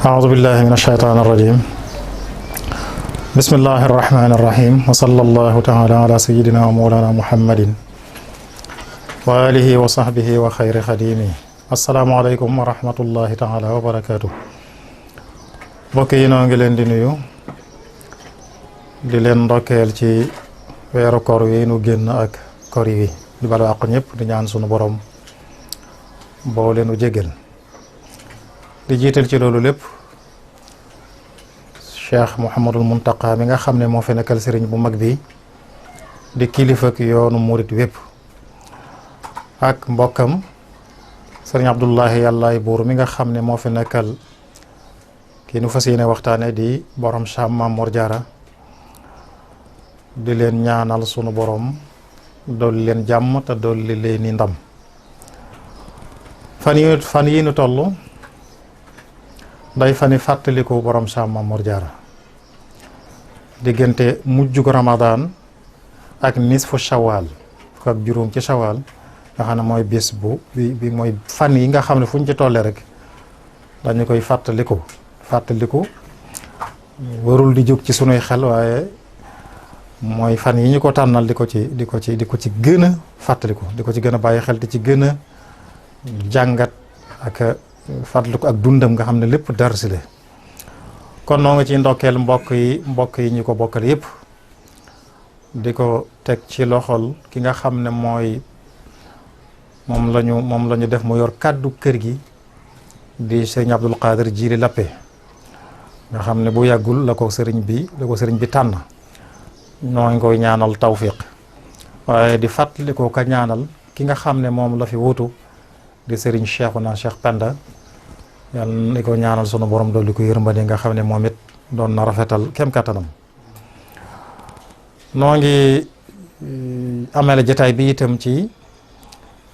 أعوذ بالله من الشيطان الرجيم بسم الله الرحمن الرحيم وصلى الله تعالى على سيدنا ومولانا محمد وآله وصحبه وخير خديمه السلام عليكم ورحمة الله تعالى وبركاته mbokk yi noo ngi leen di nuyu di leen ndokkeel ci weeru koor wi nu génn ak koor yi di balu àq ñëpp di ñaan sunu borom boo leenu jégal di jiital ci loolu lépp Cheikh Mouhamadul Muntaqa mi nga xam ne moo fi nekkal sëriñ bu mag bi di kilifa ak yoonu murit wépp ak mbokkam sëriñ Abdullahi yàllaay buur mi nga xam ne moo fi nekkal kii nu fas yéene waxtaane di borom Cham Maam Mor Jaara di leen ñaanal sunu borom dolli leen jàmm te dolli leen i ndam fan yi nu toll day fani fàttaliku borom Cham Maam Mor Jaara diggante mujjug Ramadan ak nisfu Shawal fukk ak juróom ci Shawal nga xam ne mooy bis bi mooy fan yi nga xam ne fu ñu ci tollee rek dañu koy fàttaliku warul di jóg ci sunuy xel waaye mooy fan yi ñu ko tànnal di ko ci gën a fàttaliku di ko ci gën a bàyyi xel di ci gën a jàngat ak fàttaliku ak dundam nga xam ne lépp darsi la kon noo nga ci ndokkeel mbokk yi ñu ko bokkal yépp di ko teg ci loxol ki nga xam ne mooy moom la ñu def mu yor kàddu kër gi di sëriñ Abdul Qadir Jili Lappe nga xam ne bu yàggul la ko sëriñ bi tànn ñoo ngi koy ñaanal tawfiq waaye di fàttali ko ka ñaanal ki nga xam ne moom la fi wutu di sëriñ Cheikhouna Cheikh Penda yàlla di ko ñaanal sunu borom dolli ko yërmande nga xam ne moom it doon na rafetal kem kattanam noo ngi amele jotaay bi itam ci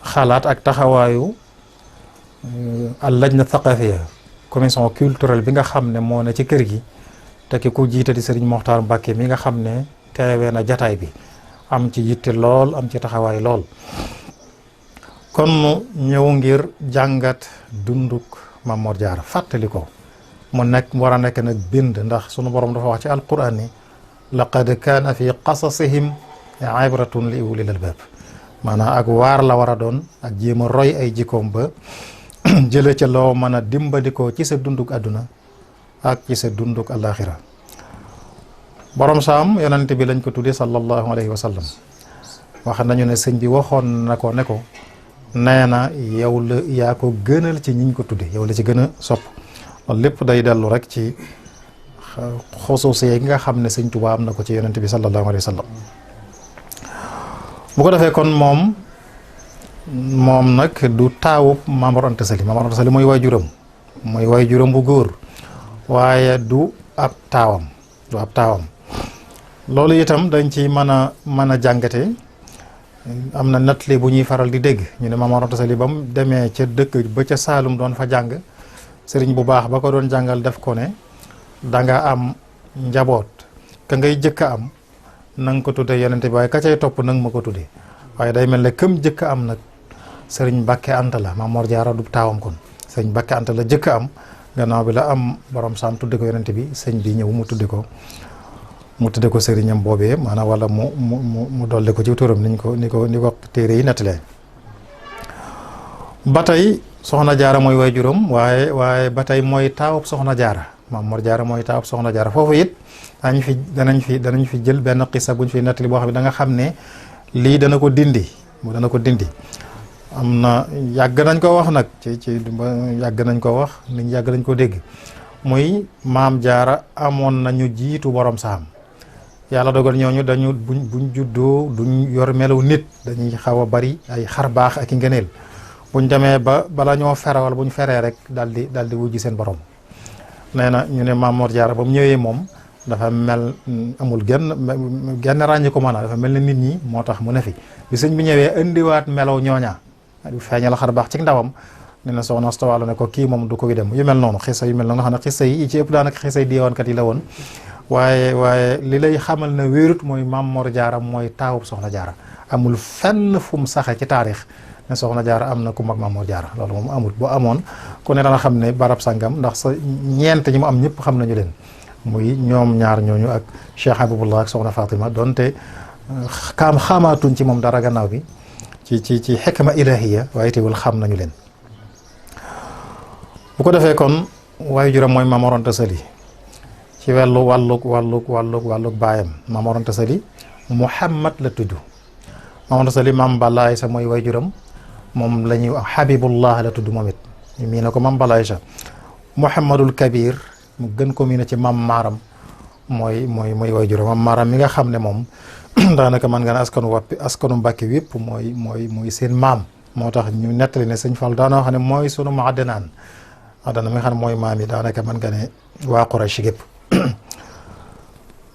xalaat ak taxawaayu al lajna thaqafiya commission culturelle bi nga xam ne moo ne ci kër gi te ki ku jiite di sëriñ Moxtaar Mbàkke mi nga xam ne teewee na jataay bi am ci yitte lool am ci taxawaay lool kon mu ñëw ngir jàngat dunduk Maam Mor Jaara fàttali ko mu war a nekk nag bind ndax sunu borom dafa wax ci alquran ni laqad kaana fi qasasihim ibratun li ulil albab maanaam ak waar la war a doon ak jéem a roy ay jikkoom ba jële ca loo mën a dimbandikoo ci sa dunduk àdduna ak ci sa dunduk àllaaxira borom Saam yonante bi lañ ko tuddee sallallahu alayhi wa sallam wax nañu ne sëñ bi waxoon na ko ne ko nee na yow la yaa ko gënal ci ñiñ ko tudde yow la ci gën a sopp loolu lépp day dellu rek ci xusuusiyee gi nga xam ne sëñ Tuubaa am na ko ci yonante bi sallallahu alayhi wa sallam bu ko defee kon moom nag du taawub Maam Mor Anta Sali Maam Mor Anta Sali mooy waajuram bu góor waaye du ab taawam loolu itam dañ ci mën a jàngate am na nettali bu ñuy faral di dégg ñu ne Maam Mor Anta Sali ba mu demee ca dëkk ba ca Saalum doon fa jàng sëriñ bu baax ba ko doon jàngal def ko ne danga am njaboot ka ngay jëkk a am na nga ko tuddee yonente bi waaye ka cay topp nanga ma ko tuddee waaye day mel ne këm jëkk a am nag sëriñ Mbàkke Anta la Maam Mor Jaara du taawam kon sëriñ Mbàkke Anta la jëkk a am gannaaw bi la am borom Saam tudde ko yonente bi sëñ bi ñëw mu tudde ko sëriñam boobee maanaam wala mu dolli ko ci turam ni ko téere yi nettalee ba tey soxna jaara mooy waajuram waaye ba tey mooy taawub soxna jaara Maam Mor Jaara mooy taawub soxna jaara foofu it danañ fi jël benn xisa buñ fi nettali boo xam ne da nga xam ne lii dana ko dindi am na yàgg nañ ko wax nag yàgg nañ ko wax nit ñi yàgg nañ ko dégg muy Maam Jaara amoon nañu jiitu borom Saam yàlla dogal ñooñu dañu buñ juddoo duñ yor melaw nit dañuy xaw a bari ay xar baax ak i ngëneel buñ demee bala ñoo ferawal buñ feree rek daldi wujji seen borom nee na ñu ne Maam Mor Jaara ba mu ñëwee moom dafa mel amul genn ràññi ko maanaam dafa mel ne nit ñi moo tax mu ne fi bi sëñ bi ñëwee indiwaat melaw ñooña feeñal xar baax ci ndawam ne na soxna Astawaalo ne ko kii moom du koy dem yu mel noonu xisa yu mel noonu nga xam ne xisa yi ci ëpp daanaka xisa yi diiwaankat yi la woon waaye li lay xamal ne wéerut mooy Maam Mor Jaara mooy taawub soxna Jaara amul fenn fu mu saxe ci taarix ne soxna jaara am na ku mag Maam Mor Jaara loolu moom amul. boo amoon ku ne dana xam ne barab sangam ndax sa ñeent ñi mu am ñëpp xam nañu leen muy ñoom ñaar ñooñu ak Cheikh Habibullah ak soxna Fatima donte xamaatuñ ci moom dara gannaaw bi ci xikma ilahiya waaye teewul xam nañu leen. bu ko defee kon waaye juróom mooy Maam Mor Anta Sali ci wàllug baayam Maam Mor Anta Sali Muhammad la tudd. Maam Anta Sali Maam Balla Aysa mooy way juram moom la ñuy wax Habibullah la tudd moom it ñu mii na ko Maam Balla Aysa. Muhammadul Kabir mu gën ko mii na ci Maam Maaram mooy way juram Maam Maaram mi nga xam ne moom daanaka mën nga ne askanu Mbàkke wépp mooy seen maam. moo tax ñu nettali ne sëñ Fall daana wax ne mooy sunu ma addanaan mi nga xam ne mooy maam yi daanaka mën nga ne waa Quraysh gépp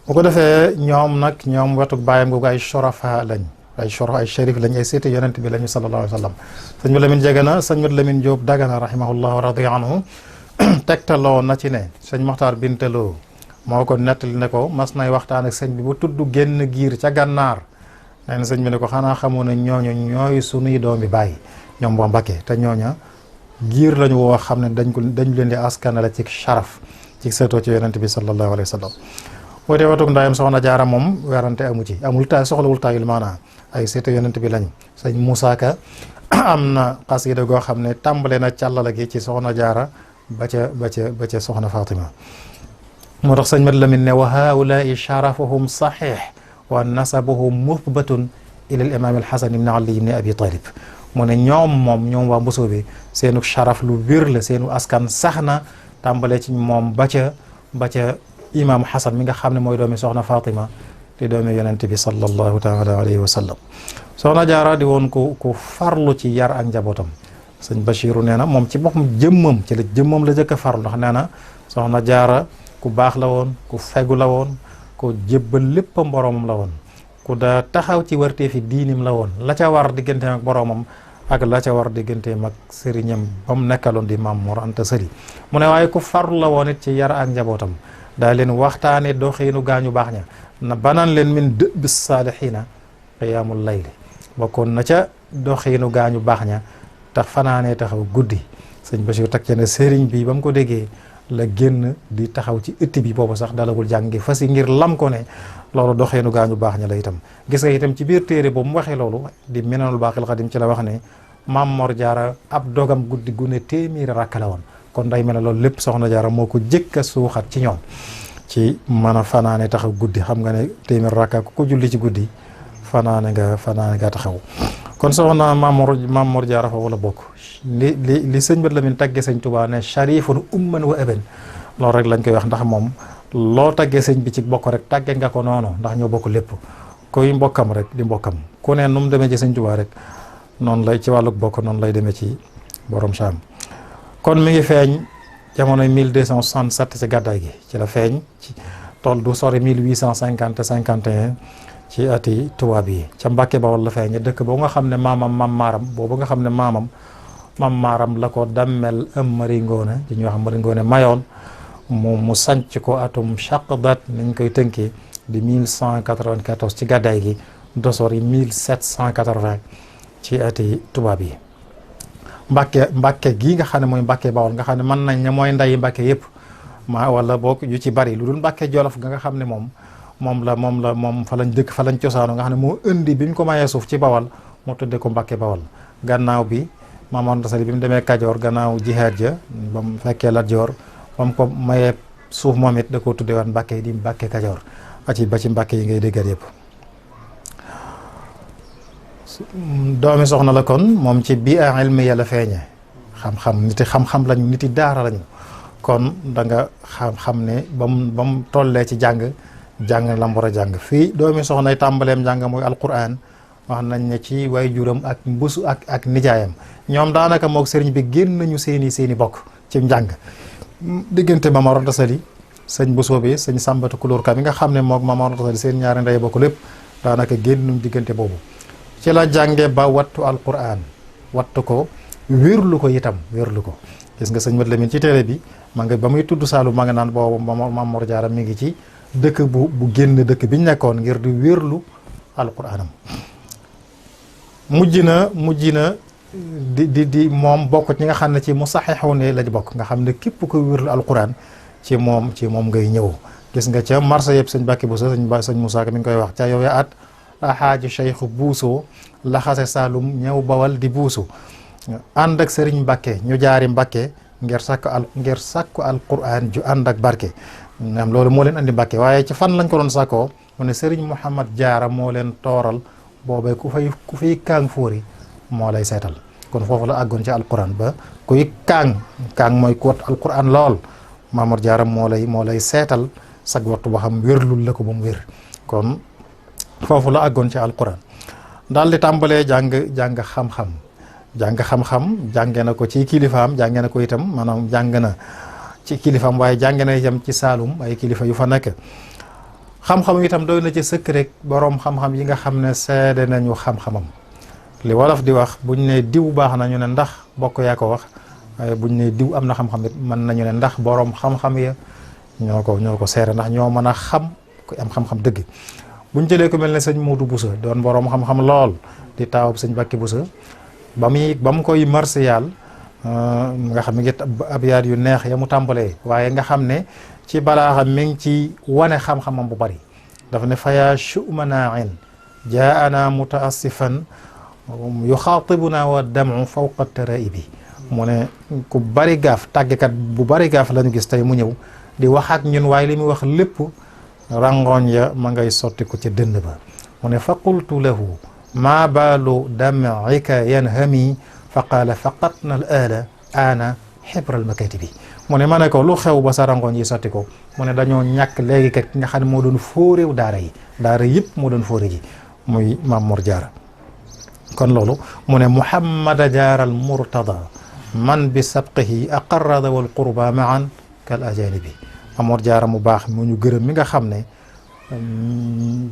bu ko defee ñoom wetuk bàyyam googu ay shurafa lañ ay sharif lañ ay seeti yonent bi lañu sallallahu alayhi wa sallam. sëñ Mat Lamin Jagana sëñ Mat Lamin Jóob Dagana rahimahullah wa radiya anhu tegtaloo na ci ne sëñ Maxtaar Bintaloo moo ko nettali ne ko mas nay waxtaan ak sëñ bi bu tudd génn giir ca gànnaar nee na sëñ bi ne ko xanaa xamoon ne ñooñu ñooy sunuy doomi bàyyi ñoom boo Mbàkke te ñooña giir lañu woo xam ne dañu leen di askanale ci sharaf ci seetoo ci yonent bi sallallahu alayhi wa sallam. boo dee watug ndaayam soxna jaara moom werante amu ci amul taay soxlawul taayul maanaa ay seetu yonent bi lañ. sëñ Moussa Ka am na xasida goo xam ne tàmbale na càllala gi ci soxna jaara ba ca soxna Fatima. moo tax sëñ Mat Lamin ne wa haulaai sharafuhum saxiix wa nasabuhum muthbatun ila al imam al Hasan ibn Ali ibn Abi Talib. mu ne ñoom waa Mbusoo bi seenu sharaf lu wér la seenu askan sax na tàmbale ci moom ba ca imaamu Hasan mi nga xam ne mooy doomi soxna Fatima di doomi yonent bi sallallahu taala alayhi wa sallam. soxna jaara di woon ku farlu ci yar ak njabootam. sëñ Bachiru nee na moom ci boppam jëmmam la jëkk a farlu ndax nee na soxna jaara ku baax la woon ku fegu la woon ku jébbal léppam boroomam la woon ku daa taxaw ci warteefi diinim la woon la ca war digganteem ak boroomam ak la ca war digganteem ak sëriñam ba mu nekkaloon di Maam Mor Anta Sali. mu ne waaye ku farlu la woon it ci yar ak njabootam daa leen waxtaane doxiinu gaañu baax ña na banaan leen min dëbi saalihiina qiyaamul layli bokkoon na ca doxiinu gaañu baax ña tax fanaanee taxaw guddi. sëñ Bachir teg ca ne sëriñ bi ba mu ko déggee la génn di taxaw ci ëtt bi boobu sax dalagul jàngi fas yi ngir lam ko ne loolu doxeenu gaañu baax ña la itam. gis nga itam ci biir téere boobu mu waxee loolu di Minanul Baaqil Qadiim ci la wax ne Maam Mor Jaara ab dogam guddi gu ne téeméeri rakka la woon. kon day mel ne loolu lépp soxna jaara moo ko jëkk a suuxat ci ñoom ci mën a fanaane taxaw guddi xam nga ne téeméer rakka ku ko julli ci guddi fanaane nga taxaw. kon soxna Maam Mor Jaara fa wala bokk li sëñ Mat Lamin tagge sëñ Tuubaa ne sharifun umman wa aban loolu rek lañ koy wax ndax moom loo taggee sëñ bi ci bokk rek tagge nga ko noonu ndax ñoo bokk lépp kuy mbokkam rek di mbokkam ku ne nu mu demee ci sëñ Tuubaa rek noonu lay ci wàlluk bokk noonu lay demee ci borom saam. kon mi ngi feeñ jamonoy 1267 ci gàddaay gi ci la feeñ ci tool du sori 1850-51 ci ati tubaab yi ca Mbàkke Bawol la feeñe dëkk boo nga xam ne Maam Maaram boobu nga xam ne Maam Maaram la ko dammel Mari Ngoone di ñuy wax Mari Ngoone mayoon mu sanc ko atum Chaqdat niñ koy tënkee di 1194 ci gàddaay gi dosor yi 1780 ci ati tubaab yi. Mbàkke gii nga xam ne mooy Mbàkke Bawol nga xam ne mën nañ ne mooy ndayi Mbàkke yëpp wala boog yu ci bari lu dul Mbàkke Jolof nga xam ne moom fa lañ dëkk fa lañ cosaanu nga xam ne moo indi bi mu ko mayee suuf ci Bawol moo tudde ko Mbàkke Bawol. gannaaw bi Maam Mor Anta Sali bi mu demee Kajoor gannaaw jihaad ja ba mu fekkee Lat Joor ba mu ko mayee suuf moom it da koo tudde waat Mbàkke di Mbàkke Kajoor ba ci Mbàkke yi ngay déggal yëpp. doomi soxna la kon moom ci bii a ilmiya la feeñe xam-xam lañu niti daara lañu kon da nga xam ne ba mu tollee ci jàng la mu war a jàng fii doomi soxnay tàmbaleem jàng mooy alquran wax nañ ne ci way juram ak mbusu ak nijaayam ñoom daanaka mook sëriñ bi génn nañu seeni bokk ci njàng diggante Maam Mor Anta Sali sëñ Bousso bi sëñ Sàmbatu Kulóor Ka mi nga xam ne mook Maam Mor Anta Sali seen ñaari ndey bokk lépp daanaka génn nañu diggante boobu ci la jànge ba wattu alquran wattu ko wérlu ko itam wérlu ko gis nga sëñ Mat Lamin ci téere bi ma nga ba muy tudd Saalum ma nga naan boobu Maam Mor Jaara mi ngi ci dëkk bu génn dëkk bi ñu nekkoon ngir di wérlu alquranam mujj na di moom bokk ci nga xam ne ci musaxixu ne lañ bokk nga xam ne képp ko wérlu alquran ci moom ngay ñëw. gis nga ca marché yëpp sëñ Bàkki Buso sëñ Moussa Ka mi ngi koy wax ca yow ya at ahaaji cheikh buuso laxase Saalum ñëw Bawal di buusu ànd ak sëriñ Mbàkke ñu jaari Mbàkke ngir sàkku alquran ju ànd ak barke. am loolu moo leen andi Mbàkke waaye ci fan lañ ko doon sàkkoo mu ne sëriñ Mouhamad Jaara moo leen tooral boobee ku fay kaang fóori moo lay seetal. kon foofu la àggoon ci alquran ba kuy kaang mooy ku wat alquran lool Maamor Jaara moo lay seetal sag wattu ba xam wérlul la ko ba mu wér. kon foofu la àggoon ci alquran daal di tàmbalee jàng xam-xam jànge na ko ci kilifaam jànge na ko itam maanaam jàng na ci kilifaam waaye jànge na itam ci Saalum ay kilifa yu fa nekk. xam-xam itam doy na ci sëkk rek boroom xam-xam yi nga xam ne seede nañu xam-xamam. li wolof di wax buñ ne diw baax na ñu ne ndax bokk yaa ko wax waaye buñ ne diw am na xam-xam it mën nañu ne ndax boroom xam-xam ya ñoo ko seere ndax ñoo mën a xam ku am xam-xam dëgg. buñ jëlee ko mel ne sëñ Moodu Buso doon boroom xam-xam lool di taawub sëñ Bàkki Buso ba mu koy marsiyaal nga xam ne ngi abyaat yu neex ya mu tàmbalee waaye nga xam ne ci balaaxam mi ngi ci wane xam-xamam bu bari dafa ne faya shumanaain jaana mutaassifan yuxaatibuna wa damu fawqa taraibi mu ne ku bari gaaf tàggekat bu bari gaaf la ñu gis tey mu ñëw di wax ak ñun waaye li muy wax lépp rangoñ ya ma ngay sotti ko ca dënn ba mu ne fa qultu lahu maa baalu dam'ika yanhami fa qaala faqatna al aala ana xibral makatibi mu ne ma ne ko lu xew ba sa rangoñ yi sotti ko mu ne dañoo ñàkk léegi kat ki nga xam ne moo doon fóoréew daara yëpp moo doon fóore ji muy Maam Mor Jaara kon loolu mu ne Muhammada Jaara al Murtada man bi sabqihi aqarrada wal qurba maan kal ajanibi Maam Mor Jaara mu baax mu ñu gërëm mi nga xam ne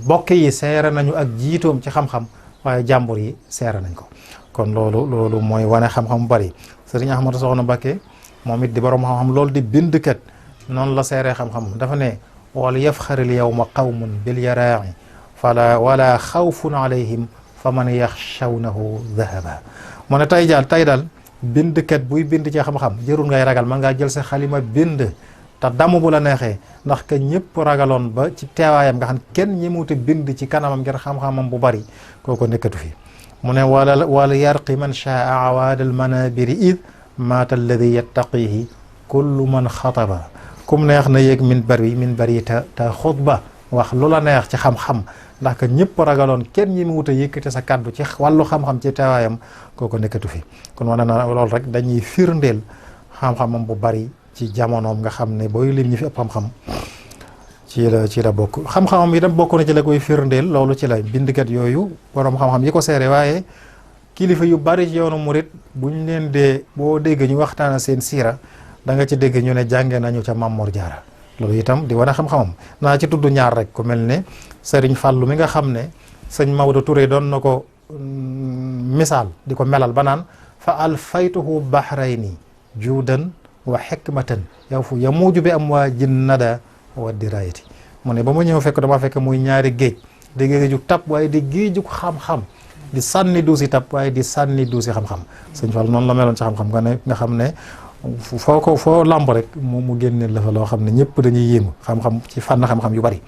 bokk yi seere nañu ak jiitoom ci xam-xam waaye jàmbur yi seere nañ ko kon loolu mooy wane xam-xam bu bari sëriñ Ahmadu Soxna Mbakke moom it di borom xam-xam loolu di bindkat noonu la seeree xam-xam dafa ne wal yafxaril yawma qawmun bil yaraa'i wala xawfun alayhim fa man yaxshawnahu dahaba mu ne tey daal bindkat buy bind ci xam-xam jërul ngay ragal man ngaa jël sa xalima bind te damu bu la neexee ndax que ñëpp ragaloon ba ci teewaayam nga xam kenn ñemewute bind ci kanamam ngir xam-xamam bu bari kooko nekkatu fi mu ne wala yarqi man shaa awaadal manabiri id maata alladi yattaqihi kullu man xataba kum neex na yéeg min bari te xutba wax lu la neex ci xam-xam ndax que ñëpp ragaloon kenn ñemewute yëkkate sa kàddu ci wàllu xam-xam ci teewaayam kooko nekkatu fi kon wane na loolu rek dañuy firndeel xam-xamam bu bari ci jamonoom nga xam ne booy lim ñi fi ëpp xam-xam ci la bokk xam-xamam itam bokk na ci la koy firndeel loolu ci la bindkat yooyu borom xam-xam yi ko seere waaye kilifa yu bari ci yoonu murit buñ leen dee boo dégg ñu waxtaana seen siira da nga ci dégg ñu ne jànge nañu ca Maam Mor Jaara loolu itam di wane xam-xamam naa ci tudd ñaar rek ku mel ne Sëriñ Fàllu mi nga xam ne sëñ Maodo Touré doon na ko misaal di ko melal ba naan fa alfaytuhu bahrayni juudan wa xikmatan yow fu yamuuju bi am waa jin nada wa dirayati mu ne ba ma ñëw fekk dama fekk muy ñaari géej di géejug tab waaye di géejug xam-xam di sànni duusi tab waaye di sànni duusi xam-xam sëñ Fall noonu la meloon ci xam-xam nga xam ne foo lamb rek mu génneel la fa loo xam ne ñëpp dañuy yéemu xam-xam ci fànn xam-xam yu bari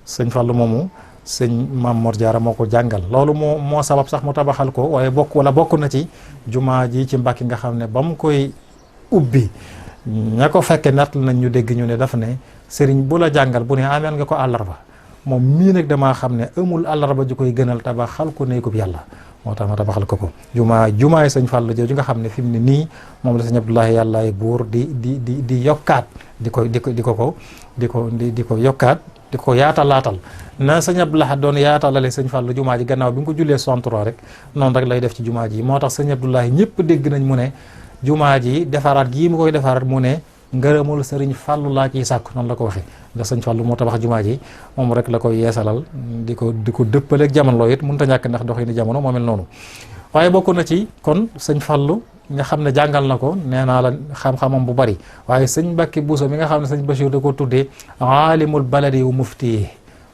sëñ Fall moomu sëñ Maam Mor Jaara moo ko jàngal loolu moo sabab sax mu tabaxal ko waaye bokk na ci jumaa ji ci Mbàkke nga xam ne ba mu koy ubbi ña ko fekke natt nañ ñu dégg ñu ne daf ne sëriñ bu la jàngal bu ne ameel nga ko àllarba moom mii nag damaa xam ne amul àllarba ju koy gënal tabaxal ko néegub yàlla moo tax ma tabaxal ko jumaay sëñ Fàllu jooju nga xam ne fi mu ne nii moom la sëñ Abdoulahi yàllaay buur di yokkaat di ko yokkaat di ko yaatalaatal na sëñ Abdoulahi doon yaatalale sëñ Fàllu jumaa ji gannaaw bi mu ko jullee 63 rek noonu rek lay def ci jumaa ji moo tax sëñ Abdoulahi ñëpp dégg nañ mu ne jumaa ji defaraat gii mu koy defaraat mu ne ngërëmul sëriñ Fàllu laa ciy sàkk noonu la ko waxee ndax sëñ Fàllu moo tabax jumaa ji moom rek la koy yeesalal di ko dëppaleeg jamono loolu it mënut a ñàkk ndax doxini jamono moo mel noonu waaye bokk na ci kon sëñ Fàllu nga xam ne jàngal na ko nee naa la xam-xamam bu bari waaye sëñ Mbàkke Buso mi nga xam ne sëñ Bachir da ko tuddee aalimul baladi wu mufti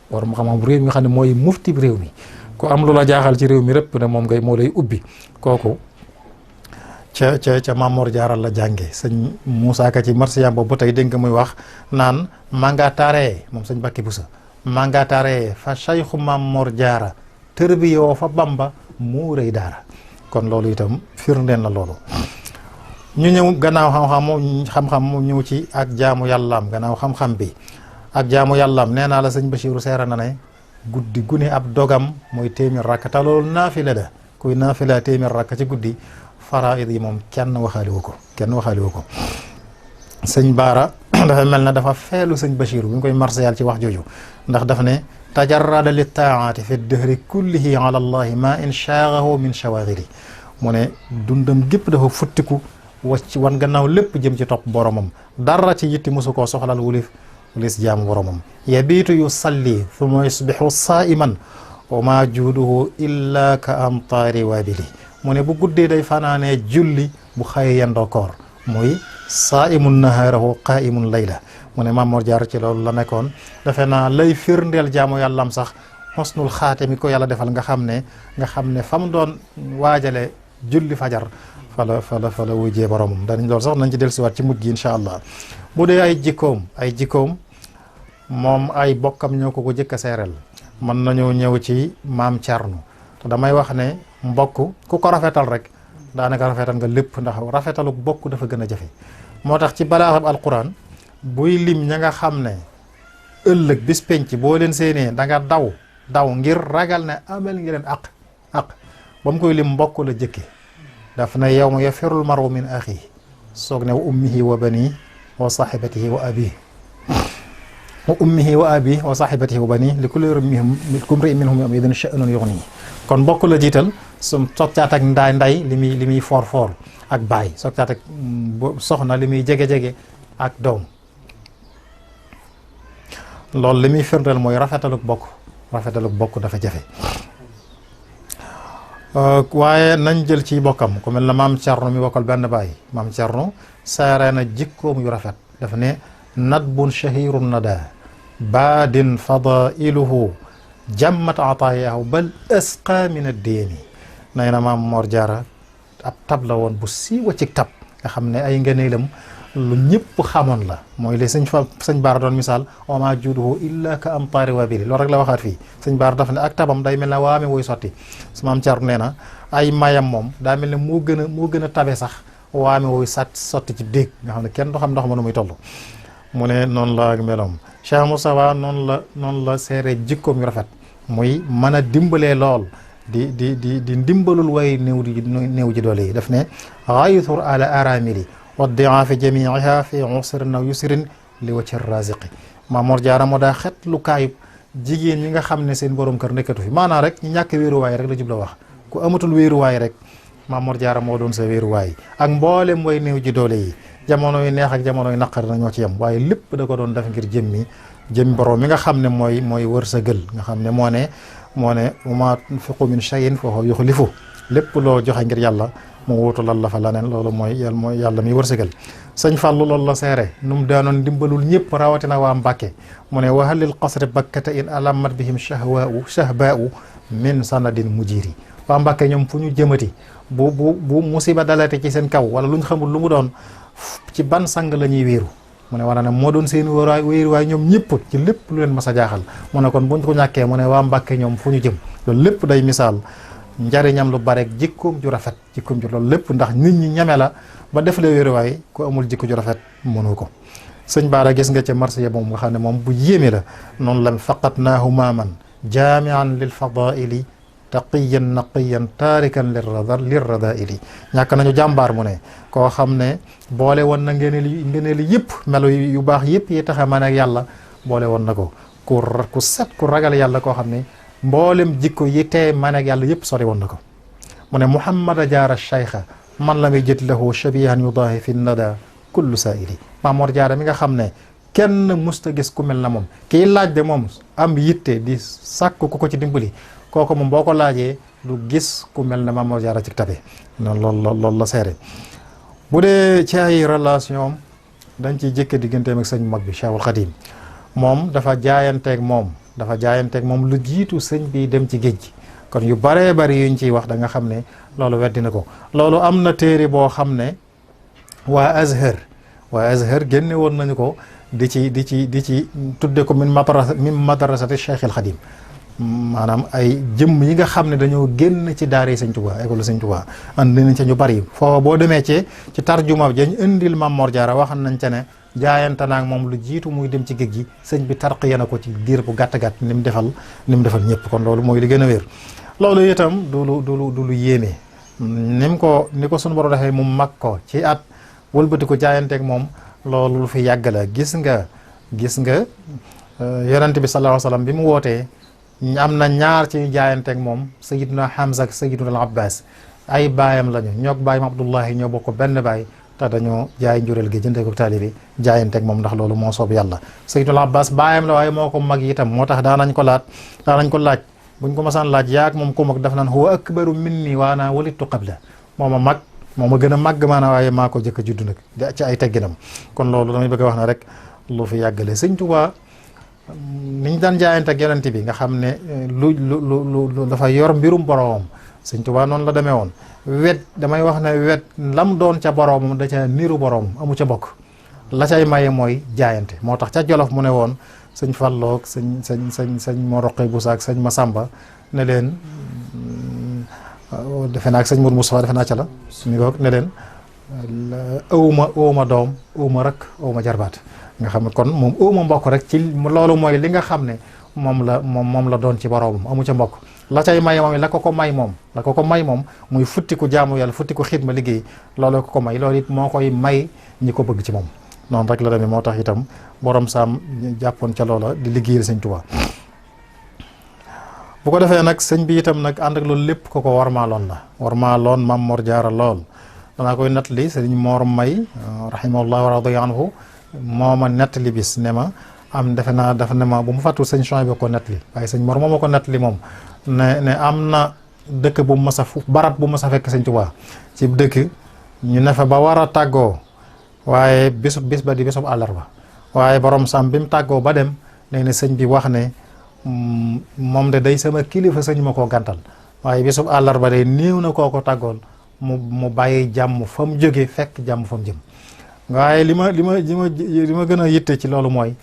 borom xam-xam réew mi nga xam ne mooy mufti réew mi ku am lu la jaaxal ci réew mi rëpp ne moom moo lay ubbi kooku ca Mamor Jaara la jànge sëñ Moussa Ka ci marsiyam boobu ba tey dégg nga muy wax naan mangatare moom sëñ Bakki Busa mangatare fa Cheikhu Mamor Jaara tërbiyoo fa Bamba mu rëy daara kon loolu itam firndeen la loolu. ñu ñëw gannaaw xam-xam mu ñëw ci ak jaamu yàllaam gannaaw xam-xam bi ak jaamu yàllaam nee naa la sëñ Bachiru seera na ne guddi gune ab dogam mooy téeméer rakk te loolu naafila la kuy naafila téeméer rakk ci guddi faraid yi moom kenn waxaaliwu ko sëñ Baara dafa mel na dafa feelu sëñ Bachiru bi ñu koy marsiyal ci wax jooju ndax daf ne tajarrada li taati fi dëhri kullihi ala allahi ma in shaagahu min shawaagili mu ne dundam gépp dafa futtiku wacc wan gannaaw lépp jëm ci topp boromam dara ci yitti mosu koo soxlal wulis jaamu boromam yabiitu yusalli thumma yusbihu saa'iman wa ma juuduhu illa ka amtaari waabili mu ne bu guddee day fanaanee julli bu xëye yendoo koor muy saa'imun nahaarahu qaa'imun layla mu ne Mamor Jaara ci loolu la nekkoon defe naa lay firndeel jaamu yàllam sax xosnul xaatami ko yàlla defal nga xam ne fa mu doon waajale julli fajar fala wujjee boromam danañ loolu sax nañ ci dellusiwaat ci mujj gi incha allah. bu dee ay jikkoom moom ay bokkam ñoo ko jëkk a seereel mën nañoo ñëw ci maam Thierno te damay wax ne mbokk ku ko rafetal rek daanaka rafetal nga lépp ndax rafetalu bokk dafa gën a jafe moo tax ci balaaxab alquran buy lim ña nga xam ne ëllëg bis penc boo leen séenee da nga daw ngir ragal ne amel ngi leen aq ba mu koy lim mbokk la jëkke daf na yawma yafirul maru min axi soog ne wa ummihi wa bani wa sahibatihi wa abi wa ummihi wa abi wa sahibatihi wa bani li kulli imri'in minhum yawma idhin sha'nun yughni kon mbokk la jiital su soccaat ak nday li muy for ak baay soccaat ak soxna li muy jege ak doom loolu li muy firndeel mooy rafetaluk bokk dafa jafe waaye nañ jël ci bokkam ku mel na maam Thierno mi bokkal benn baay maam Thierno saaree na jikkoom yu rafet dafa ne nadbun shahirun nada baadin fadailuhu jammat ataayahu bal asqa min addeeni nay na Maam Mor Jaara ab tab la woon bu siiwa ci tab nga xam ne ay ngëneelam lu ñëpp xamoon la mooy li sëñ Baara doon misaal wa maa juuduhu illa ka amtaari waabili loolu rek la waxaat fii sëñ Baara dafa ne ak tabam day mel ne waame woy sotti su Maam Thierno nee na ay mayam moom daa mel ne moo gën a tabe sax waame woy sotti ci déeg nga xam ne kenn du xam ndox ma nu muy toll mu ne noonu la ak meloom Cheikh Moustapha noonu la seere jikkoom yu rafet muy mën a dimbalee lool di ndimbalul way néew ji doole yi daf ne xaytur ala aramili wa diaafi jamiiha fi usrin aw yusrin li wacci raziqi Maam Mor Jaara moo daa xet lu kaayub jigéen ñi nga xam ne seen borom kër nekkatu fi maanaam rek ñu ñàkk wéeruwaay rek la jubla wax ku amatul wéeruwaay rek Maam Mor Jaara moo doon sa wéeruwaay ak mboolem way néew ji doole yi jamono yu neex ak jamono yu naqar na ñoo ci yem waaye lépp da ko doon def ngir jëmmi borom mi nga xam ne mooy wërsëgal nga xam ne moo ne wa maa tunfiqu min shay'in fa huwa yukhlifu lépp loo joxe ngir yàlla mu wuutu lal la fa leneen loolu mooy yàlla mi wërsëgal sëñ Fàllu loolu la seere nu mu daanoon dimbalul ñëpp rawatina waa Mbàkke mu ne wa halil qasri bakkata in alamat bihim shahbaa'u min sanadin mujiri waa Mbàkke ñoom fu ñu jëmati bu musiba dalate ci seen kaw wala lu ñu xamul lu mu doon ci ban sang la ñuy wéeru mu ne wane ne moo doon seen wéeruwaay ñoom ñëpp ci lépp lu leen mas a jaaxal mu ne kon buñ ko ñàkkee mu ne waa Mbàkke ñoom fu ñu jëm loolu lépp day misaal njariñam lu bare ak jikkoom ju rafet jikkoom ju loolu lépp ndax nit ñi ñeme la ba def la wéeruwaay ku amul jikko ju rafet mënu ko sëñ Baara gis nga ca marché moom nga xam ne moom bu yéeme la noonu la faqatnaahu maaman jaamian lil fadaili taqiyan naqiyan taarikan lirradaili ñàkk nañu jàmbaar mu ne koo xam ne boole woon na ngeneel yëpp melo yu baax yëpp yi taxa man ak yàlla boole woon na ko ku set ku ragal yàlla koo xam ne mboolem jikko yi tee man ak yàlla yëpp sori woon na ko mu ne Muhammada Jaara Cheikha man la muy jët lahu shabihan yudaahi fi nada kullu saili Maam Mor Jaara mi nga xam ne kenn musta gis ku mel na moom kii laaj de moom am yitte di sàkk ku ko ci dimbali kooku moom boo ko laajee du gis ku mel ne Maam Mor Jaara ci tabe noonu loolu la seere bu dee ci ay relation dañ ciy jëkke digganteem ak sëñ mag bi Cheikhul Khadim moom dafa jaayanteeg moom lu jiitu sëñ bi dem ci géej gi kon yu baree bari yuñ ciy wax da nga xam ne loolu weddi na ko. loolu am na téere boo xam ne waa Azhar génne woon nañu ko di ci tudde ko min madrasati Cheikh al Khadim, maanaam ay jëmm yi nga xam ne dañoo génn ci daara Sëñ Tuubaa, école Sëñ Tuubaa andi nañ ca ñu bari. foofa boo demee ci tarjuma jañ indil Maam Mor Jaara waxan nañ ca ne jaayante naag moom lu jiitu muy dem ci géej gi sëñ bi tarqiya na ko ci diir bu gàtt-gàtt ni mu defal ñëpp. kon loolu mooy li gën a wér. loolu itam du lu yéeme ni ko sunu borom defee mu mag ko ci at wëlbati ko jaayanteeg moom, loolu lu fi yàgg la. gis nga yonent bi sallallahu alayhi wa sallam bi mu wootee am na ñaar ci jaayanteeg moom, Sayyiduna Hamza ak Sayyiduna al-Abbas ay baayam lañu, ñoog baayam Abdullahi ñoo bokk benn baay, te dañoo jaay njureel gi jëndee ko taalibi jaayanteeg moom ndax loolu moo soob yàlla. Sayyiduna al-Abbas baayam la waaye moo ko mag itam, moo tax daanañ ko laaj buñ ko masaan laaj yaag moom ku mag daf naan huwa akbaru minni wa ana walittu qabla, moo ma gën a màgg maanaam waaye maa ko jëkk a judd nag ci ay tegginam. kon loolu damay bëgg a wax ne rek lu fi yàggale. Sëñ Tuubaa niñ daan jaayante ak yonent bi nga xam ne lu dafa yor mbirum boroomam, Sëñ Tuubaa noonu la demee woon. damay wax ne wet lam doon ca boroomam da ca niru boroomam amu ca bokk, la cay maye mooy jaayante. moo tax ca Jolof mu ne woon sëñ Falloog sëñ Mor Roqe Boussa ak sëñ Masamba ne leen defe naa ak sëñ Mour Moussa defe naa ca la mi ngoog ne leen awma doom awma rek awma jarbaat. nga xam ne kon moom awma mbokk rek ci loolu mooy li nga xam ne moom la doon ci boroomam amu ca mbokk. la cay may moom la ko may moom muy futtiku jaamu yàlla futtiku xidma liggéey loolu ko may, loolu it moo koy may ñi ko bëgg ci moom. noonu rek la demee, moo tax itam borom saam jàppoon ca loola di liggéeyal Sëñ Tuubaa. bu ko defee nag sëñ bi itam nag ànd ak loolu lépp ko warmaaloon Maam Mor Jaara lool. danaa koy nettali sëriñ Mor May rahimahullah wa radiya anhu moo ma nettali bis ne ma defe naa dafa ne ma bu mu fàttul sëñ Chouaïb ko nettali, waaye sëñ Mor moo ma ko nettali moom ne am na dëkk bu mas a barat bu mas a fekk Sëñ Tuubaa ci dëkk ñu ne fa ba war a tàggoo, waaye bis ba di bisub àllarba, waaye borom sam bi mu tàggoo ba dem nee na sëñ bi wax ne moom de day sama kilifa sëñ ma koo gàntal, waaye bisub àllarba day néew na koo ko tàggool mu bàyyi jàmm fa mu jóge fekk jàmm fa mu jëm. waaye li ma gën a yitte ci loolu mooy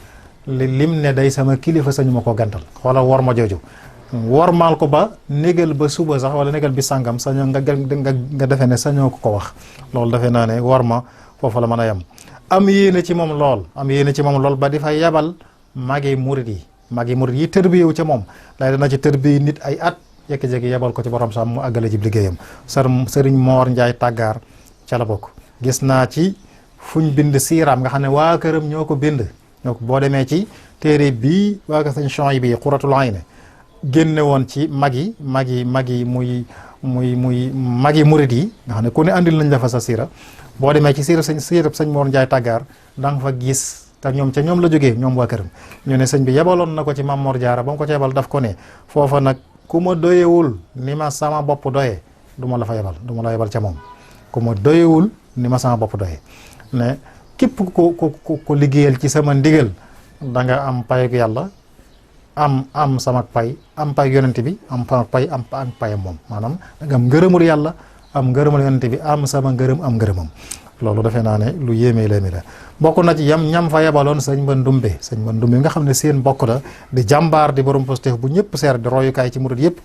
lim ne day sama kilifa sëñ ma koo gàntal. xoolal wor ma jooju wormaal ko ba négal ba suba sax wala négal bi sàngam sañoo nga defee ne sañoo ko wax. loolu defe naa ne wor ma foofu la mën a yem. am yéene ci moom lool ba di fa yebal magi murit yi tërbiyewu ca moom lay dana ci tërbiye nit ay at jékki-jékki yebal ko ci borom sax mu àggale ji liggéeyam. sëriñ Moor Njaay Tàggaar ca la bokk. gis naa ci fuñ bind siiraam nga xam ne waa këram ñoo ko bind. boo demee ci téere bii waa ko sëñ Chouaïb bi Qurratul Ayni génne woon ci magi muy magi murit yi nga xam ne ku ne andil nañ la fa sa siira. boo demee ci siirab sëñ Moor Njaay Tàggaar da nga fa gis te ca ñoom la jógee ñoom waa këram ñu ne sëñ bi yebaloon na ko ci Maam Mor Jaara ba mu ko ci yebal daf ko ne foofa nag ku ma doyewul ni ma sama bopp doyee du ma la fa yebal ca moom. ku ma doyewul ni ma sama bopp doyee ne képp ku liggéeyal ci sama ndigal da nga am payuk yàlla am sama pay am pay yonent bi am payam moom, maanaam da nga am ngërëmul yàlla am ngërëmul yonent bi am sama ngërëm am ngërëmam. loolu defe naa ne lu yéeme la bokk na ci ñam fa yebaloon sëñ Mandumbe nga xam ne seen bokk la di jàmbaar di borom Pastef bu ñëpp seer di royukaay ci murid yëpp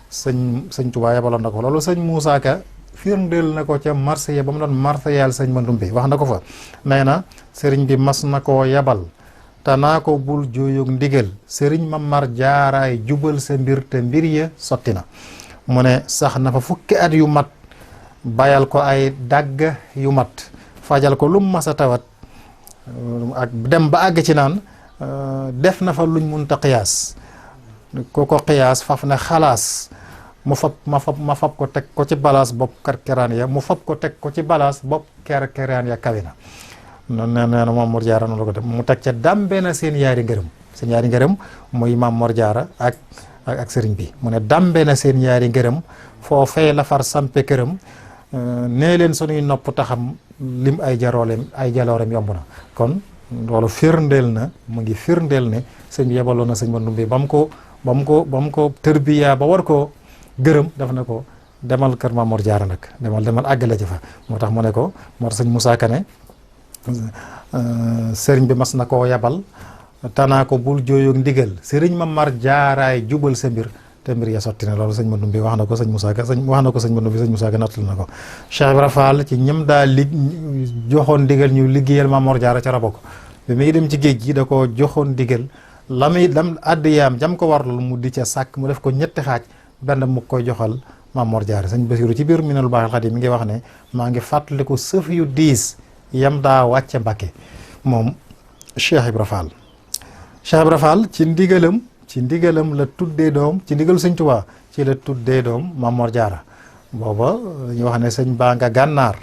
sëñ Tuubaa yebaloon na ko. loolu sëñ Moussa Ka firndeel na ko ca Marseille ba mu doon Marseille sëñ Mandumbe wax na ko fa nee na sëriñ bi mas na koo yebal te naa ko bul jooyog ndigal sëriñ Mamar Jaaraay jubal sa mbir te mbir ya sotti na. mu ne sax na fa fukki at yu mat bayal ko ay dagg yu mat fajal ko lu mu mas a tawat ak dem ba àgg ci naan def na fa luñ munta qiyaas ko qiyaas faf na xalaas ma fab ko teg ko ci balaas bopp kerkeraan ya mu fab ko teg ko ci balaas bopp kerkeraan ya kawi na. noonu nee na Maam Mor Jaara noonu la ko def mu teg ca dàmbe na seen yaari ngërëm muy Maam Mor Jaara ak sëriñ bi mu ne dàmbe na seen yaari ngërëm foo fay la far sampe këram nee leen sunuy nopp taxam lim ay jaloorem yomb na. kon loolu mu ngi firndeel ne sëñ bi yebaloon na sëñ Mandumbe ba mu ko tërbiya ba war ko gërëm daf na ko demal kër Maam Mor Jaara nag demal àggale ci fa moo tax mu ne ko moo tax sëñ Moussa Kane sëriñ bi mas na koo yabal tanaa ko bul jooyoog ndigal sëriñ Maam Mor Jaaraay jubal sa mbir te mbir ya sotti na loolu sëñ Mandumbi wax na ko sëñ Moussa Ka wax na ko sëñ Mandumbi sëñ Moussa Ka nattal na ko Cheikh Ibra Fall ci ñëm daa joxoon ndigal ñu liggéeyal Maam Mor Jaara ca la bokk bi muy dem ci géej gi da ko joxoon ndigal la muy lam addiyaam jam ko warlul mu di ca sàkk mu def ko ñetti xaaj benn mu koy joxal Maam Mor Jaara sëñ Basiru ci biir Minanul Baaxil Xadiim mi ngi wax ne maa ngi fàttaliku sëf yu diis yam daa wàcce Mbàkke moom Cheikh Ibra Fall Cheikh Ibra Fall ci ndigalam la tuddee doom ci ndigal sëñ Tuubaa ci la tuddee doom Maam Mor Jaara booba ñu wax ne sëñ baa nga gànnaar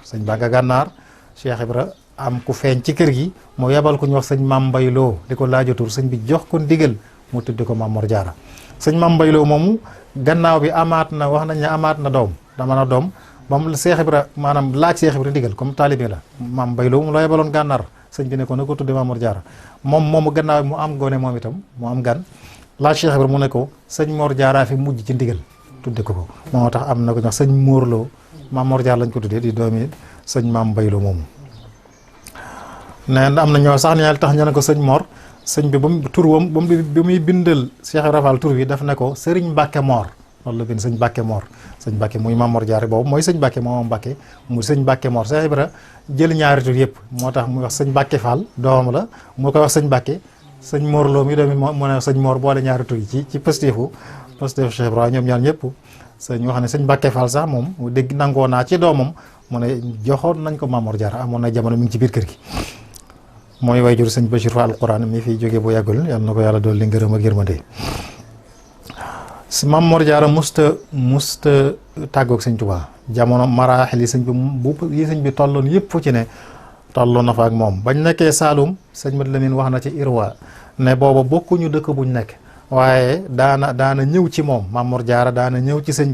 Cheikh Ibra am ku feeñ ci kër gi mu yebal ku ñu wax sëñ Maam Mbay Lo di ko laajatur sëñ bi jox ko ndigal mu tudde ko Maam Mor Jaara sëñ Maam Mbay Lo moomu gannaaw bi amaat na wax nañ ne amaat na doom dama na doom ba mu Cheikh Ibra maanaam laaj Cheikh Ibra ndigal comme taalibe la Maam Mbay Lo mu la yebaloon gànnaar sëñ bi ne ko na ko tudde Maam Mor Jaara moomu gannaaw bi mu am gone moom itam mu am gan laaj Cheikh Ibra mu ne ko sëñ Mor Jaara fi mujj ci ndigal tudde ko moo tax am na ko ñax sëñ Mor Lo Maam Mor Jaara lañ ko tuddee di doomi sëñ Maam Mbay Lo moomu nee na am na ñoo sax ne tax ñu ne ko sëñ Mor sëñ bi ba mu tur wam ba bi muy bindal Cheikh Ibra Fall tur bi daf ne ko sëriñ Mbàkke Mor loolu la bind sëñ Mbàkke Mor sëñ Mbàkke muy Maam Mor Jaara boobu mooy sëñ Mbàkke moom Mbàkke muy sëñ Mbàkke Mor Cheikh Ibra jël ñaari tur yëpp moo tax muy wax sëñ Mbàkke Fall doomam la moo koy wax sëñ Mbàkke sëñ Mor Lo mi doomi mu ne sëñ Mor boole ñaari tur yi ci pësteefu Cheikh Ibra ñoom ñaar ñëpp sëñ wax ne sëñ Mbàkke Fall sax moom dégg nangoo naa ci doomam mu ne joxoon nañ ko Maam Mor Jaara amoon na jamono mi ngi ci biir kër gi mooy waajur sëñ Bachir Fall Alquran mi fiy jógee bu yàggul yàlla na ko yàlla dool li ngërëm ak yërmande Maam Mor Jaara musta tàggoog sëñ Tuubaa jamono maraaxil yi sëñ bi tolloon yëpp fu ci ne tolloon na fa ak moom bañ nekkee Saalum sëñ Mat Lamin wax na ci Irwa ne booba bokkuñu dëkk buñ nekk waaye daana ñëw ci moom Maam Mor Jaara daana ñëw ci sëñ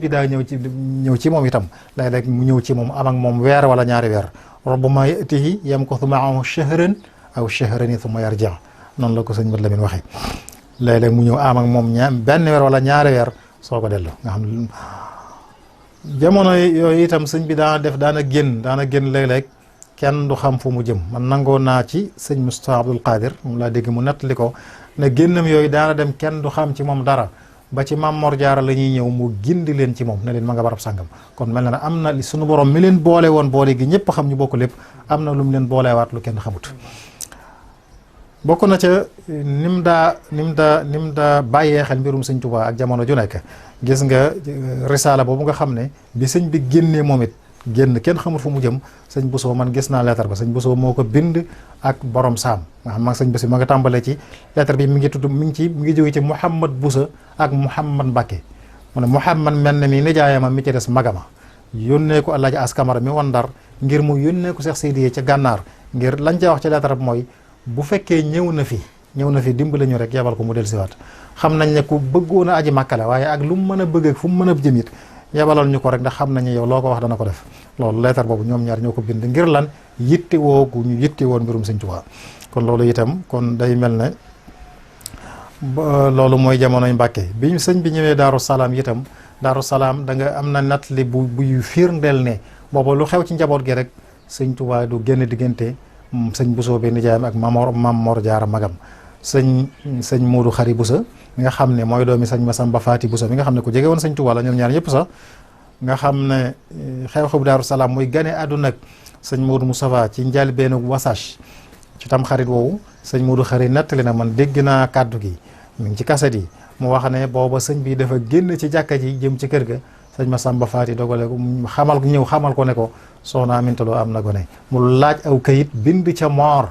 bi daa ñëw ci moom itam léeg-léeg mu ñëw ci moom am ak moom weer wala ñaari weer rubbama yatihi yamkuthu ma'ahu shahran aw shahrayni thumma yarji' noonu la ko sëñ Mat Lamin waxee léeg-léeg mu ñëw am ak moom benn weer wala ñaari weer soo ko delloo nga xam jamono yooyu itam sëñ bi daana génn léeg-léeg kenn du xam fu mu jëm man nangoo naa ci sëñ Moustapha Abdoul Qadir moom laa dégg mu nettali ko ne génnam yooyu daana dem kenn du xam ci moom dara ba ci Maam Mor Jaara la ñuy ñëw mu gindi leen ci moom ne leen ma nga barab sàngam kon mel na ne am na suñu borom mi leen boole woon boole gi ñëpp xam ñu bokk lépp am na lu mu leen boolewaat lu kenn xamut bokk na ca nim daa bàyyee xel mbirum sëñ Tuubaa ak jamono ju nekk gis nga risaala boobu nga xam ne bi sëñ bi génnee moom it génn kenn xamul fu mu jëm sëñ Bousso man gis naa lettre ba sëñ Bousso moo ko bind ak borom saam nga xam maa sëñ Bousso ma nga tàmbalee ci lettre bi mi ngi jóge ci Mouhamad Bousso ak Mouhamad Mbacke mu ne Mouhamad mel ne mi nijaayama mi ci des magama yónnee ko Alaaji Askamara mi wan Ndar ngir mu yónnee ko Cheikh Sidiye ca gànnaar ngir lañ ca wax ci lettre bi mooy bu fekkee ñëw na fi dimbale ñu rek yebal ko mu dellusiwaat xam nañ ne ku bëggoon a aji Màkka la waaye ak lu mu mën a bëgg ak fu mu mën a jëm it yebalal ñu ko rek ndax xam nañu yow loo ko wax dana ko def loolu leetar boobu ñoom ñaar ñoo ko bind ngir lan yitte woo gu ñu yitte woon mbirum sëñ Tuubaa kon loolu itam kon day mel ne loolu mooy jamonoy Mbàkke bi sëñ bi ñëwee Daaru Salaam itam Daaru Salaam da nga am na nattali buy firndeel ne booba lu xew ci njaboot gi rek sëñ Tuubaa du génn diggante sëñ Bousso bi nijaayam ak Maam Mor Jaara magam sëñ Moodu Xari Bousso mi nga xam ne mooy doomi sëñ Masamba Faati Bousso mi nga xam ne ku jege woon sëñ Tuubaa la ñoom ñaar ñëpp sax nga xam ne xew-xew Daaru Salaam muy gane àdduna ak sëñ Moodu Moustapha ci njëlbéenu Wasage ci tam xarit woowu sëñ Moodu Xari nettali na man dégg naa kàddu gi mi ngi ci kaset yi mu wax ne booba sëñ bi dafa génn ci jàkka ji jëm ci kër ga sëñ Masamba Faati dogale ko xamal ko ne ko soxna Aminta Lo am na gone mu laaj aw kayit bind ca moor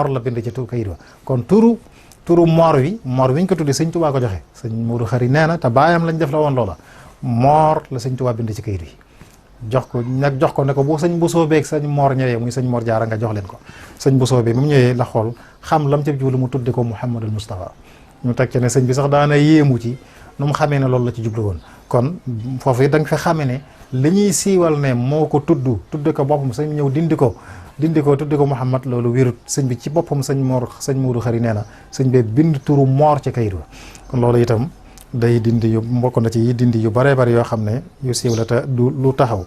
la bind ca kayit wa kon turu moor wi ñu ko tuddee sëñ Tuubaa ko joxe sëñ Moodu Xari nee na te baayam lañ def la woon loola moor la sëñ Tuubaa bind ci kayit wi jox ko ne ko bu sëñ Bousso beeg sëñ Moor ñëwee muy sëñ Moor Jaara nga jox leen ko sëñ Bousso bi mu ñëwee la xool xam lam ca jublu mu tudde ko Mouhamadul Moustapha ñu teg ci ne sëñ bi sax daana yéemu ci nu mu xamee ne loolu la ci jublu woon kon foofu it da nga fi xamee ne li ñuy siiwal ne moo ko tudde ko boppam sëñ ñëw dindi ko tudde ko Mouhamad loolu wérut sëñ bi ci boppam sëñ Moodu Xari nee na sëñ bi bind turu moor ca kayit wa kon loolu itam day dindi yu mbokk na ci dindi yu bare bari yoo xam ne yu siiw la te du lu taxaw.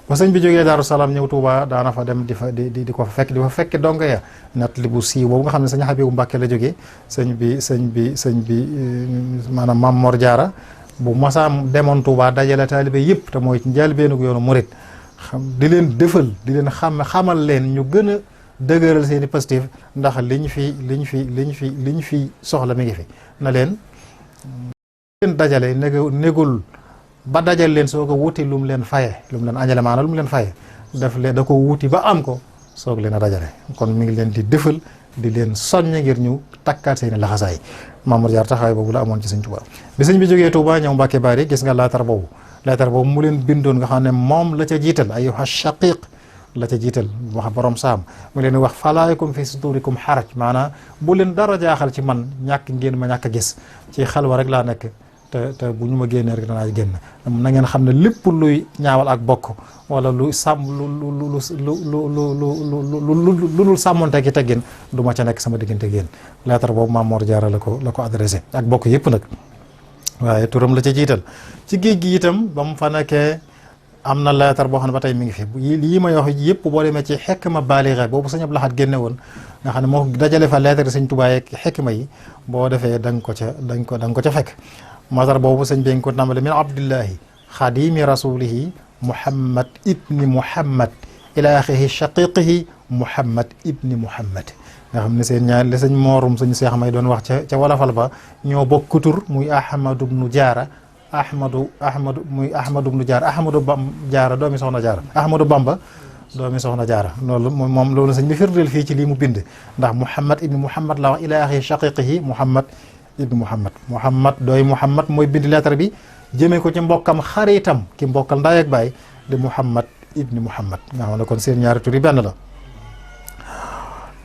ba sëñ bi jógee Daaru Salaam ñëw Touba daana fa dem di ko fa fekk donga ya nat li bu siiw boobu nga xam ne sëñ Habibu Mbàkke la jógee sëñ bi maanaam Maam Mor Jaara bu masaam demoon Touba dajale taalibe yëpp te mooy njëlbéenu yoonu murit di leen dëfal di leen xamal leen ñu gën a dëgëral seeni positif ndax liñ fi soxla mi ngi fi na leen dajale négul ba dajal leen soo ko wuti lu mu leen faye lu mu leen añale maanaam lu mu leen faye daf leen da ko wuti ba am ko soog leen a dajale kon mi ngi leen di dëfal di leen soññ ngir ñu takkaat seeni laxasaay Maam Mor Jaara taxawaay boobu la amoon ci sëñ Tuubaa bi sëñ bi jógee Tuubaa ñëw Mbàkke Bari gis nga leetar boobu mu leen bindoon nga xam ne moom la ca jiital ayyuha shaqiq la ca jiital wax borom saam mu leen wax falaa yakum fi sudurikum xaraj maanaam bu leen dara jaaxal ci man ñàkk ngeen ma ñàkk a gis ci xalwa rek laa nekk te bu ñu ma génnee rek danaa génn na ngeen xam ne lépp luy ñaawal ak bokk wala lu sàmm lu sàmmonte ki teggin du ma ca nekk sama diggante ak yéen lettre boobu Maam Mor Jaara la ko adressé ak bokk yëpp nag waaye turam la ca jiital ci géej gi itam ba mu fa nekkee am na lettre boo xam ne ba tey mi ngi fi lii may wax yëpp boo demee ci xikma baaliga boobu sëñ Abdou Lahad génne woon nga xam ne moo dajale fa lettre sëñ Tuubaa ak xikma yi boo defee da nga ko ca fekk masar boobu sëñ bi nga ko tàmbale min abdillahi xadimi rasulihi muhammad ibni muhammad ila axihi shaqiqihi muhammad ibni muhammad nga xam ne seen ñaar li sëñ moorum sëñ Seex may doon wax ca wolofal ba ñoo bokk tur muy ahmadu bnu jaara ahmadu bnu jaara jaara doomi soxna jaara ahmadu bamba doomi soxna jaara loolu sëñ bi firdeel fii ci lii mu bind ndax muhammad ibni muhammad la wax ila axihi shaqiqihi muhammad ibni muhammad dooy muhammad mooy bind lettre bi jëmee ko ci mbokkam xaritam ki mbokkal ndaay ak baay di muhammad ibni muhammad nga xam ne kon seen ñaari tur yi benn la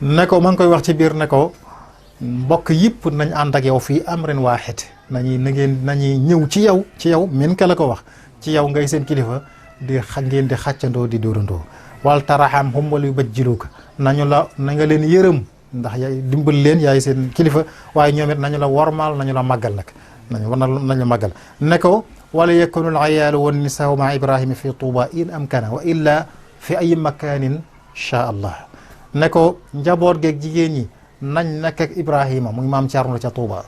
ne ko ma ngi koy wax ci biir ne ko mbokk yëpp nañ ànd ak yow fii amrin waaxid nañuy ñëw ci yow min ka la ko wax ci yow ngay seen kilifa ngeen di xàccandoo di dóorandoo wal taraxam hum wal yu bajjiluka na nga leen yërëm ndax yaay dimbal leen yaay seen kilifa waaye ñoom it nañu la wormaal nañu la màggal nag nañu la màggal ne ko wala yakunu al ayaalu wan nisaa ma ibrahima fi tuuba in amkana wa illa fi ay makanin sha allah ne ko njaboot geeg jigéen ñi nañ nekk ak ibrahima muy maam Cerno ca tuuba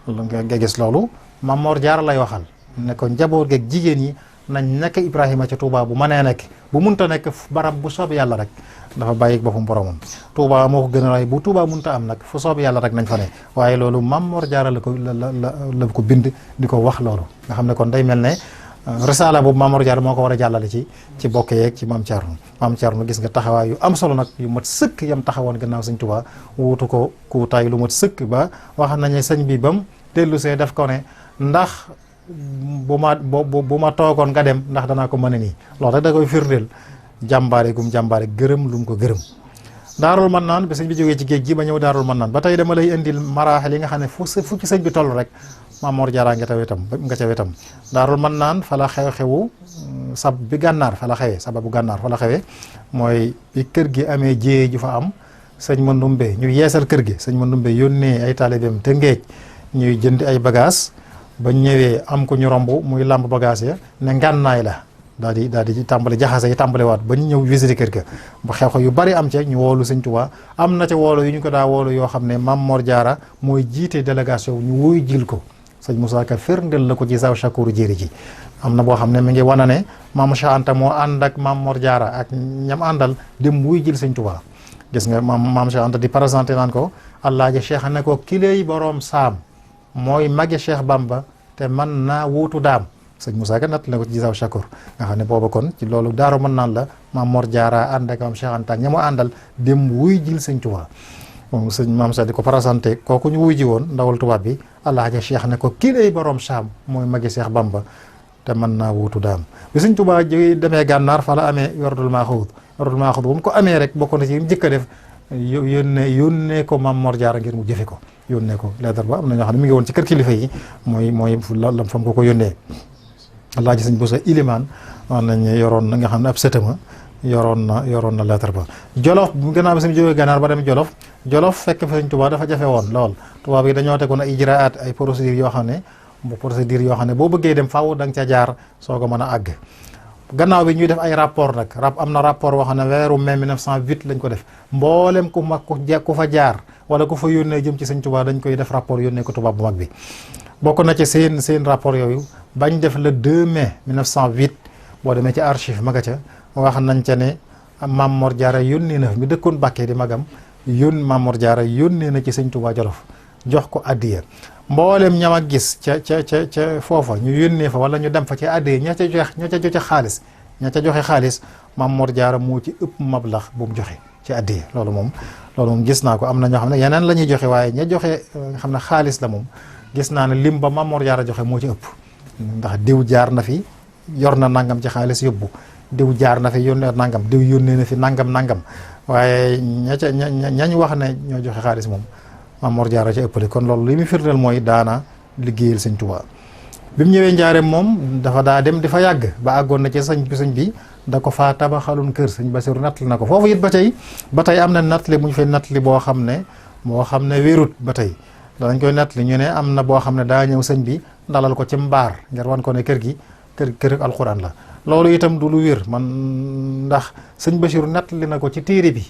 nga gis loolu Maam Mor Jaara lay waxal ne ko njaboot geeg jigéen ñi nañ nekk ibrahima ca tuuba bu mënee nekk bu munta nekk barab bu soob yàlla rek dafa bàyyi boppam boromam Touba moo ko gën a waaye bu Touba munta am nag fu soob yàlla rek nañ fa ne waaye loolu Maam Mor Jaara la ko bind di ko wax loolu nga xam ne kon day mel ne risaala boobu Maam Mor Jaara moo ko war a jàllale ci bokk yeeg ci Maam Cerno gis nga taxawaay yu am solo nag yu mat sëkk yam taxawoon gannaaw sëñ Touba wuutu ko kuutaay lu mat sëkk ba wax nañu sëñ bi bam dellu see def ko ne ndax bu ma toogoon nga dem ndax danaa ko mën a nii loolu rek da koy firndeel jàmbaare gërëm lu mu ko gërëm daarul man naan ba sëñ bi jógee ci géej gi ba ñëw daarul man naan ba tey dama lay indil maraaxil yi nga xam ne fu ci sëñ bi toll rek Maam Mor Jaara nga ca wetam daarul man naan fa la xew-xewu sababu gànnaar fa la xewee mooy bi kër gi amee jéye ju fa am sëñ Mandumbe ñu yeesal kër gi sëñ Mandumbe yónnee ay taalibeem te Ngéej ñuy jëndi ay bagage ba ñëwee am ko ñu romb muy làmb bagage ya ne ngànnaay la daal di tàmbali jaxase yi tàmbali waat ba ñu ñëw visiter kër ga ba xew-xew yu bari am ca ñu woolu sëñ Tuubaa am na ca woolu yu ñu ko daa woolu yoo xam ne Maam Mor Jaara mooy jiite délégation ñu wuy jil ko sëñ Moussa Ka firndeel la ko ci Zaw Chakour jéeri ji am na boo xam ne mi ngi wana ne Maam Cheikh Anta moo ànd ak Maam Mor Jaara ak ñam àndal dem wuy jil sëñ Tuubaa gis nga Maam Cheikh Anta di présenté naan ko Allaaji Cheikh ne ko kiléy boroom saam mooy magi Cheikh Bamba te man naa wuutu daam sëñ Moussa Ka natt la ko ci Zaw Chakour nga xam ne booba kon ci loolu daaru mën naan la Maam Mor Jaara ànd ak Maam Cheikh Anta ak ña mu àndal dem wuy jil sëñ Tuubaa moom sëñ Maam Cheikh di ko présenté kooku ñu wuy ji woon ndawal tubaab bi Alaaji Cheikh ne ko kii lay borom saam mooy magi Cheikh Bamba te mën naa wuutu daam bi sëñ Tuubaa jógee demee gànnaar fa la amee werdul maaxuud bu mu ko amee rek bokk na ci njëkk a def yónnee ko Maam Mor Jaara ngir mu jëfe ko yónnee ko lettre ba am na ñoo xam ne mi ngi woon ci kër kilifa yi mooy lam fam ko yónnee Alaaji sëñ Bousso Ilimaan wax nañ yoroon na nga xam ne ab sëtama yoroon na lettre ba Jolof bu gannaaw bi suñu jógee gànnaar ba dem Jolof fekk fa sëñ Tuubaa dafa jafe woon lool tubaab yi dañoo tegoon ay ijraat ay procédures yoo xam ne bu procédure yoo xam ne boo bëggee dem faaw da nga ca jaar soo ko mën a àgg. gannaaw bi ñuy def ay rapport nag am na rapport boo xam ne weeru mai 1908 lañ ko def mboolem ku mag ku fa jaar wala ku fa yónnee jëm ci sëñ Tuubaa dañ koy def rapport yónnee ko tubaab bu mag bi. bokk na ci seen rapport yooyu bañ def le 2 mai 1908 boo demee ci archive maga ca wax nañ ca ne Maam Mor Jaara yónnee na mi dëkkoon Mbàkke di magam Maam Mor Jaara yónnee na ci sëñ Tuubaa Jolof jox ko addiya mboolem ñam a gis ca foofa ñu yónnee fa wala ñu dem fa ci addiya ña ca joxe xaalis Maam Mor Jaara moo ci ëpp mablax bu mu joxe ci addiya loolu moom gis naa ko. am na ñoo xam ne yeneen la ñuy joxe waaye ña joxe nga xam ne xaalis la moom gis naa ne lim ba Maam Mor Jaara joxe moo ci ëpp ndax diw jaar na fi yor na nangam ci xaalis yóbbu diw jaar na fi yónnee nangam diw yónnee na fi nangam waaye ñañ wax ne ñoo joxe xaalis moom Maam Mor Jaara ci ëppale kon loolu li muy firndeel mooy daana liggéeyal sëñ Tuubaa. bi mu ñëwee njaareem moom dafa daa dem di fa yàgg ba àggoon na ci sëñ bi da ko faa tabaxaloon kër sëñ Basiru nattali na ko foofu it ba tey am na nattali bu ñu fay nattali boo xam ne wérut ba tey danañ koy nattali ñu ne am na boo xam ne daa ñëw sëñ bi dalal ko ci mbaar ngir wan ko ne kër gi kër alxuraan la. loolu itam du lu wér man ndax sëñ Basiru nattali na ko ci téere bi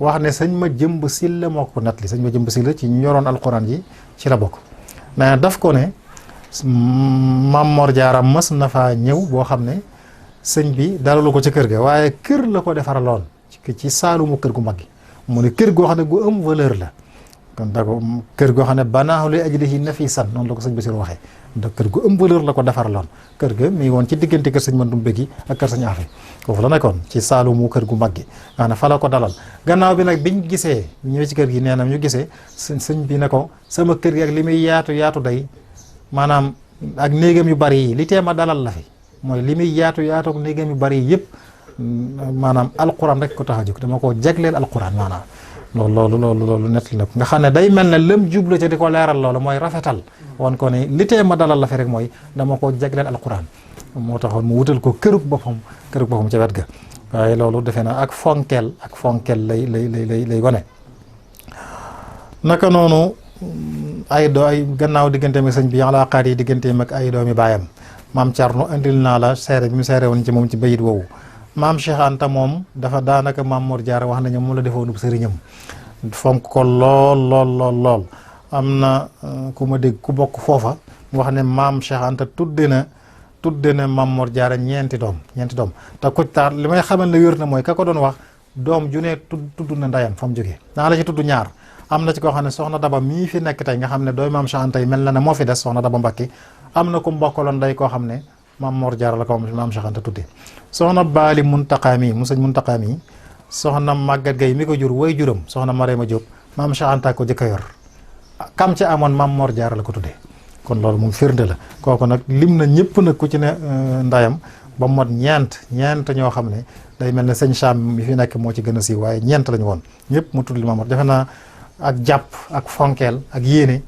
wax ne sëñ ma jëmb silla moo ko nattali sëñ ma jëmb silla ci ñu yoroon alxuraan yi ci la bokk. nee daf ko ne Maam Mor Jaara mës na faa ñëw boo xam ne sëñ bi dalalu ko ci kër ga waaye kër la ko defaraloon ci saalumu kër gu mag gi mu ne kër goo xam ne gu am valeur la kon da ko kër goo xam ne banaahu li ajlihi nafisan noonu la ko sëñ Basiru waxee da kër gu am valeur la ko defaraloon kër ga mi ngi woon ci diggante kër sëñ Mandumbe gi ak kër sëñ Afe foofu la nekkoon ci saalumu kër gu mag gi nga xam ne fa la ko dalal gannaaw bi nag biñ gisee ñëwee ci kër gi nee na ñu gisee sëñ bi ne ko sama kër gi ak li muy yaatu day maanaam ak néegam yu bari yi li teema dalal la fi mooy li muy yaatu ak néegam yu bari yi yëpp maanaam alquran rek ko tax a jóg dama koo jagleel alquran maanaam loolu nett la nga xam ne day mel ne lëm jublu ca di ko leeral loolu mooy rafetal wan ko ne li teema dalal la fi rek mooy dama koo jagleel alquran moo taxoon mu wutal ko kërug boppam ca wet ga waaye loolu defe na ak fonkeel lay wane naka noonu ay gannaaw digganteem ak sëñ bi alaaqaat yi digganteem ak ay doomi baayam maam Thierno indil naa la seere bi mu seere woon ci moom ci bayit woowu maam Cheikh Anta moom dafa daanaka Maam Mor Jaara wax nañu moom la defoonub sëriñam fonk ko lool am na ku ma dégg ku bokk foofa mu wax ne maam Cheikh Anta tudde na Maam Mor Jaara ñeenti doom te ku taar li may xamal ne wér na mooy ka ko doon wax doom ju ne tudd na ndayam fa mu jógee naa la ci tudd ñaar am na ci koo xam ne soxna Daba mii fi nekk tey nga xam ne dooy maam Cheikh Anta yi mel na ne moo fi des soxna Daba Mbacke am na ku mbokkaloon day koo xam ne Maam Mor Jaara la ko maam Cheikh Anta tuddee soxna Baali Muntaqa mi mu sëñ Muntaqa mi soxna Maguette Gueye mi ko jur way juram soxna Marema Diop maam Cheikh Anta ko jëkk a yor kam ci amoon Maam Mor Jaara la ko tuddee kon loolu moom firnde la kooku nag lim na ñëpp nag ku ci ne ndayam ba mot ñeent ñoo xam ne day mel ne sëñ Cham mi fi nekk moo ci gën a siiw waaye ñeent la ñu woon ñëpp mu tudd li Maam Mor defe naa ak jàpp ak fonkeel ak yéene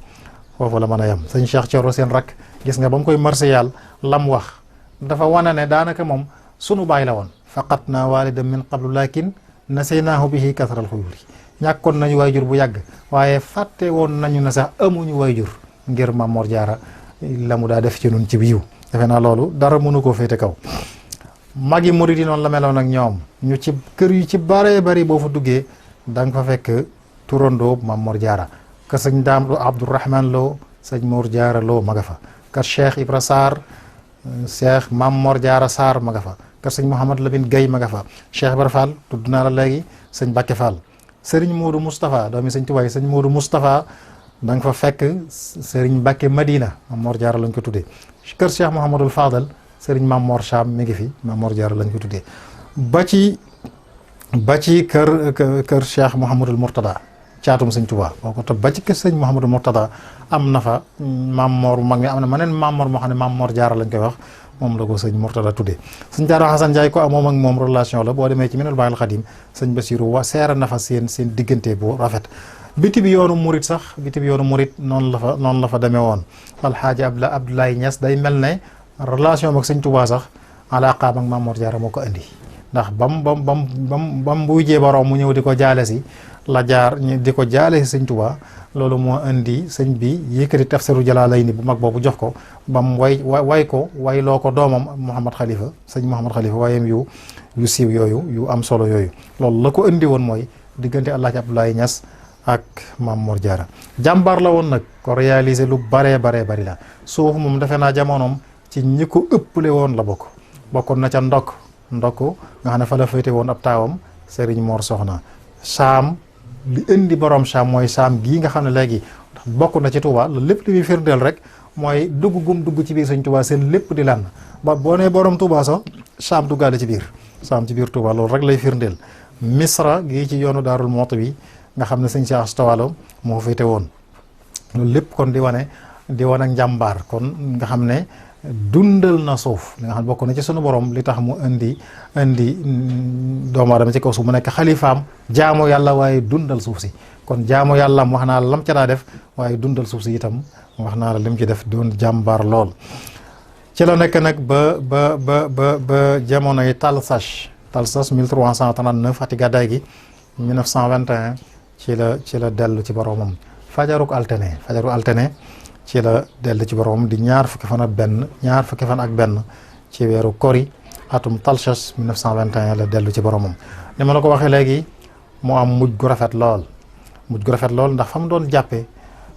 foofu la mën a yem sëñ Cheikh Thioro seen rak gis nga ba mu koy marsiyal lam wax dafa wane ne daanaka moom sunu baay la woon faqat naa walidan min qablu lakin nasaynaahu bihi kasral xuyuri ñàkkoon nañu waajur bu yàgg waaye fàtte woon nañu ne sax amuñu waajur ngir Maam Mor Jaara la mu daa def ci nun ci biiw defe naa loolu dara mënu koo féete kaw magi murid yi noonu la meloon ak ñoom ñu ci kër yu ci bare bari boo fa duggee da nga fa fekk turandoo Maam Mor Jaara ka sëñ Daam Abdourahman Lo sëñ Mor Jaara Lo ma nga fa ka Cheikh Ibra Sarr Cheikh Maam Mor Jaara Sarr ma nga fa ka sëñ Mouhamad Lamine Gueye ma nga fa Cheikh Ibra Fall tudd naa la léegi sëñ Bakke Fall sëriñ Modou Moustapha doomi sëñ Tuwaay sëñ Modou Moustapha da nga fa fekk sëriñ Bakke Madina Maam Mor Jaara lañ ko tuddee kër Cheikh Mouhamadul Fadal sëriñ Maam Mor Cham mi ngi fi Maam Mor Jaara lañ ko tuddee ba ci kër Cheikh Mouhamadul Mourtada caatum sëñ Tuubaa boo ko topp ba ci kër sëñ Mouhamadul Mourtada am na fa Maam Mor mag mi am na maneen Maam Mor moo xam ne Maam Mor Jaara lañ koy wax moom la ko sëñ Mourtada tuddee sëñ Jaara Xasan Njaay ko moom ak moom relation la boo demee ci Minanul Baaqil Xadiim sëñ Basiru wa seera na fa seen diggante bu rafet biti bi yoonu murit noonu la fa demee woon Alxaaji Abdoulaye Niass day mel ne relation ak sëñ Tuubaa sax alaaqaam ak Maam Mor Jaara moo ko indi ndax bam buy jee borom mu ñëw di ko jaale si la jaar di ko jaale si sëñ Tuubaa loolu moo indi sëñ bi yëkkati Tafsiru Jalaalayni bu mag boobu jox ko bam way ko wayloo ko doomam Mouhamad Khalifa sëñ Mouhamad Khalifa waayam yu siiw yooyu yu am solo yooyu loolu la ko indi woon mooy diggante Alaaji Abdoulaye Niass ak Maam Mor Jaara jàmbaar la woon nag ko réaliser lu bari la suuf moom defe naa jamonoom ci ñi ko ëpple woon la bokkoon na ca ndokk nga xam ne fa la féete woon ab taawam Serigne Mor Soxna Saam li indi borom Saam mooy Saam gii nga xam ne léegi bokk na ci Touba loolu lépp li muy firndeel rek mooy dugg ci biir sëñ Touba seen lépp di lan ba boo nee borom Touba sax Saam duggaale ci biir Saam ci biir Touba loolu rek lay firndeel Misra gii ci yoonu Daarul Muxti bi nga xam ne sëñ Cheikh Astawalo moo féete woon loolu lépp kon di wane ak njàmbaar kon nga xam ne dundal na suuf li nga xam ne bokk na ci sunu borom li tax mu indi doomu aadama ci kaw suuf mu nekk xalifaam jaamu yàlla waaye dundal suuf si kon jaamu yàlla wax naa la lam ca daa def waaye dundal suuf si itam wax naa la lim ci def doon jàmbaar lool. ci la nekk nag ba jamonoy Talsas 1339 ati gàddaay gi 1921 ci la dellu ci boromam fajaruk altine ci la dellu ci boromam di ñaar fukki fan ak benn ci weeru kori atum Talsas 1921 la dellu ci boromam ni ma la ko waxee léegi mu am mujj gu rafet lool ndax fa mu doon jàppee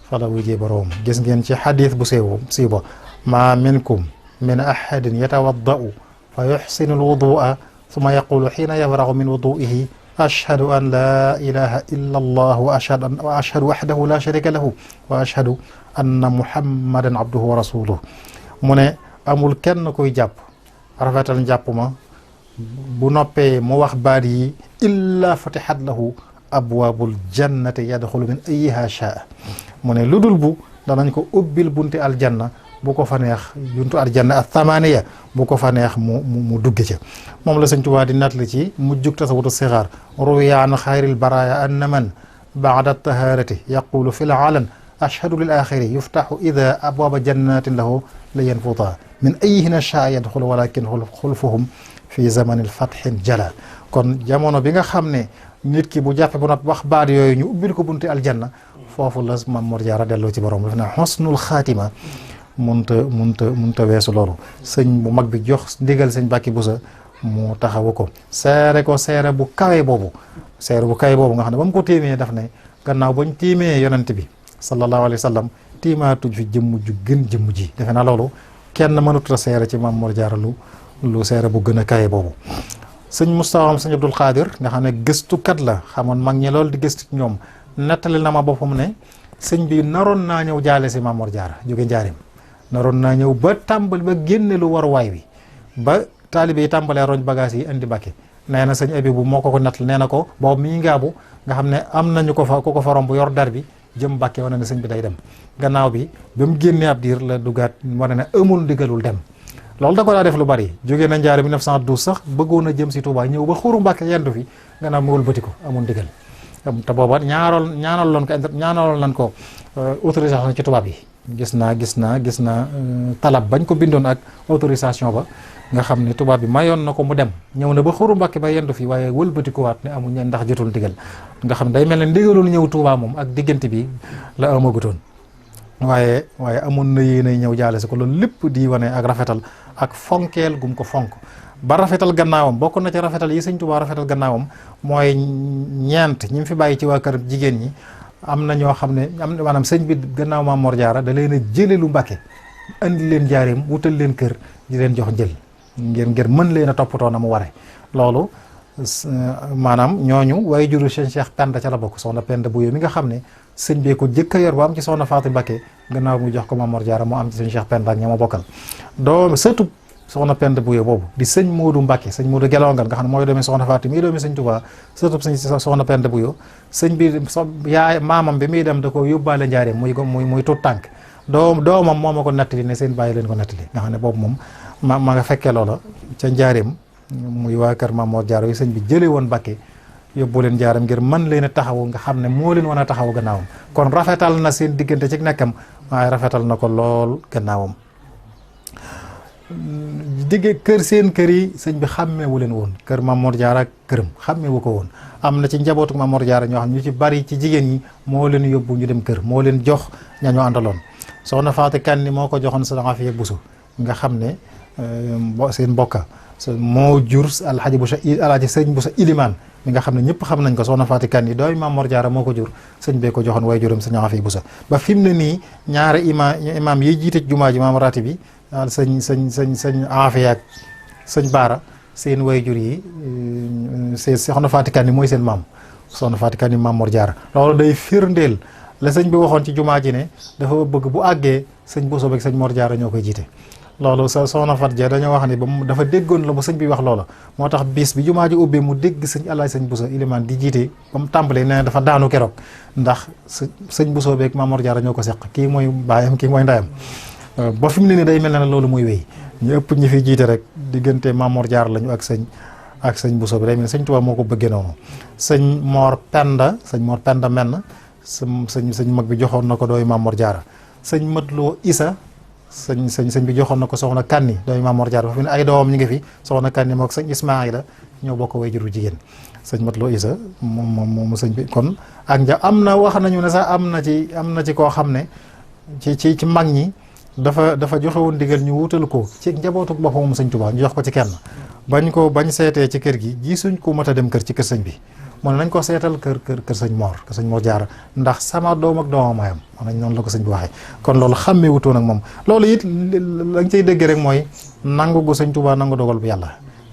fa la wujjee boromam gis ngeen ci xadiis bu siiw ba ma minkum min ahadin yatawaddau fa yuxsinu alwudua summa yaqulu xiina yafragu min wuduihi ashhadu an la ilaha illa allah wa ashhadu wahdahu la sharika lahu wa ashhadu anna muhammadan abduhu wa rasuluhu mu ne amul kenn kuy jàpp rafetal njàpp ma bu noppee mu wax baat yi illa fatihat lahu abwaabul jannati yadxulu min ayyiha shaa mu ne lu dul bu danañ ko ubbil bunti aljanna bu ko fa neex buntu aljanna athamaniya bu ko fa neex mu dugg ca moom la sëñ Tuubaa di nattali ci mujjug tasawudu sixaar ruwiya an xayril baraaya anna man baada taharati yaqulu fi l alan ashhadu lil axiri yuftaxu ida abwaaba jannatin lahu la yanfuta min ayihina shaa yadxulu walakin xulfuhum fi zamanil fatxin jala kon jamono bi nga xam ne nit ki bu jàppe bu noppi wax baat yooyu ñu ubbil ko bunti aljanna foofu la Maam Mor Jaara delloo ci borom daf na xosnul xaatima munta weesu loolu sëñ bu mag bi jox ndigal sëñ Bàkki Busa mu taxawu ko seere bu kawe boobu nga xam ne ba mu ko téemee daf ne gannaaw bañ tiimee yonent bi sallallahu alayhi wa sallam tiimaatuñ fi jëmm ju gën jëmm ji defe naa loolu kenn mënut a seere ci Maam Mor Jaara lu seere bu gën a kawe boobu sëñ Moustapha sëñ Abdul Xaadir nga xam ne gëstukat la xamoon mag ñi loolu di gëstu ci ñoom nettali na ma boppam ne sëñ bi naroon naa ñëw jaale si Maam Mor Jaara jóge Njaaréem naroon naa ñëw ba tàmbali ba génne lu war waay wi ba taalibe yi tàmbalee roñ bagage yi indi Mbàkke nee na sëñ Abibu moo ko nettal nee na ko boobu mi ngaabu nga xam ne am nañu ko fa romb yor dar bi jëm Mbàkke wane ne sëñ bi day dem gannaaw bi ba mu génnee ab diir la dugaat wane ne amul ndigalul dem loolu da ko daa def lu bari jógee na Njaaréem 1912 sax bëggoon a jëm si Touba ñëw ba xuru Mbàkke yendu fi gannaaw mu wëlbati ko amul ndigal te booba ñaanaloon nañ ko autorisation ci tubaab yi gis naa talab bañ ko bindoon ak autorisation ba nga xam ne tubaab bi mayoon na ko mu dem ñëw na ba xuru Mbàkke ba yendu fi waaye wëlbati ko waat ne amul ndax jotul ndigal nga xam ne day mel ne ndigalul ñëw Touba moom ak diggante bi la amagutoon waaye amoon na yéenay ñëw jaale si ko loolu lépp di wane ak rafetal ak fonkeel gum ko fonk ba rafetal gannaawam bokk na ci rafetal yi sëñ Tuubaa rafetal gannaawam mooy ñeent ñi mu fi bàyyi ci waa kër jigéen ñi am na ñoo xam ne maanaam sëñ bi gannaaw Maam Mor Jaara da leen a jële lu Mbàkke andi leen Njaaréem wutal leen kër di leen jox njël ngir mën leen a toppatoo na mu ware loolu maanaam ñooñu waaye juru sëñ Cheikh Penda ca la bokk soxna Penda bu yow mi nga xam ne sëñ bee ko jëkk a yor ba am ci soxna Faati Mbàkke gannaaw mu jox ko Maam Mor Jaara moo am ci sëñ Cheikh Penda ak ña ma bokkal doom surtout soxna Penda bu yow boobu di sëñ Moodu Mbàkke sëñ Moodu Gelongal nga xam ne mooy doomi soxna Faati mii doomi sëñ Tuubaa surtout sëñ soxna Penda bu yow sëñ bi yaay maamam bi muy dem da ko yóbbaale Njaaréem muy tut tànk doomam moo ma ko nettali ne seen bàyyi leen ko nettali nga xam ne boobu moom ma nga fekkee loola ca Njaaréem muy waa kër Maam Mor Jaara yi sëñ bi jëlee woon Mbàkke yóbbu leen Njaaréem ngir mën leen a taxawu nga xam ne moo leen wan a taxawu gannaawam kon rafetal na seen diggante ci nekkam waaye rafetal na ko lool gannaawam digge kër seen kër yi sëñ bi xàmmeewu leen woon kër Maam Mor Jaara ak këram xàmmeewu ko woon. am na ci njabootu Maam Mor Jaara ñoo xam ñu ci bari ci jigéen ñi moo leen yóbbu ñu dem kër moo leen jox ñañoo àndaloon soxna Faati Kanni moo ko joxoon sa Afiya Buso nga xam ne seen mbokka moo jur alxaji Buso alaaji sëñ Buso Ilimaan mi nga xam ne ñëpp xam nañ ko soxna Faati Kanni dooy Maam Mor Jaara moo ko jur sëñ bee ko joxoon way juram sëñ Afiya Buso ba fi mu ne nii ñaari imaam yi jiite jumaa ji maam raati bi sëñ Afiya ak sëñ Baara seen way jur yi soxna Faati Kanni mooy seen maam soxna Faati Kanni Maam Mor Jaara loolu day firndeel la sëñ bi waxoon ci jumaa ji ne dafa bëgg bu àggee sëñ Buso beeg sëñ Mor Jaara ñoo koy jiite loolu soxna Fat Ja dañoo wax ne ba dafa déggoon la bu sëñ bi wax loola moo tax bis bi jumaa ji ubbee mu dégg sëñ Alaaji sëñ Buso Ilimaan di jiite ba mu tàmbalee nee na dafa daanu keroog ndax sëñ Buso beeg Maam Mor Jaara ñoo ko seq kii mooy baayam kii mooy ndayam ba fi mu ne nii day mel ne loolu muy wéy ñu ëpp ñi fi jiite rek diggante Maam Mor Jaara lañu ak sëñ Buso bi day mel ne sëñ Tuubaa moo ko bëggee noonu sëñ Mor Penda menn sëñ mag bi joxoon na ko dooy Maam Mor Jaara sëñ Matloo Isa sëñ bi joxoon na ko soxna Kanni dooy Maam Mor Jaara ba fi ne ay doomam ñu ngi fi soxna Kanni mook sëñ Ismaayla ñoo bokk way juru jigéen sëñ Matloo Isa moom sëñ bi kon ak am na wax nañu ne sax am na ci koo xam ne ci mag ñi dafa joxe woon digal ñu wutal ko ci njabootu boppam sëñ Tuubaa ñu jox ko ci kenn bañ seetee ci kër gi gisuñ ko mat a dem kër ci kër sëñ bi mu ne nañ ko seetal kër sëñ Mor Jaara ndax sama doom ak doomam ayam man nañ noonu la ko sëñ bi waxee kon loolu xàmmee wutoon ak moom loolu it lañ cay dégg rek mooy nangu gu sëñ Tuubaa nangu dogal bu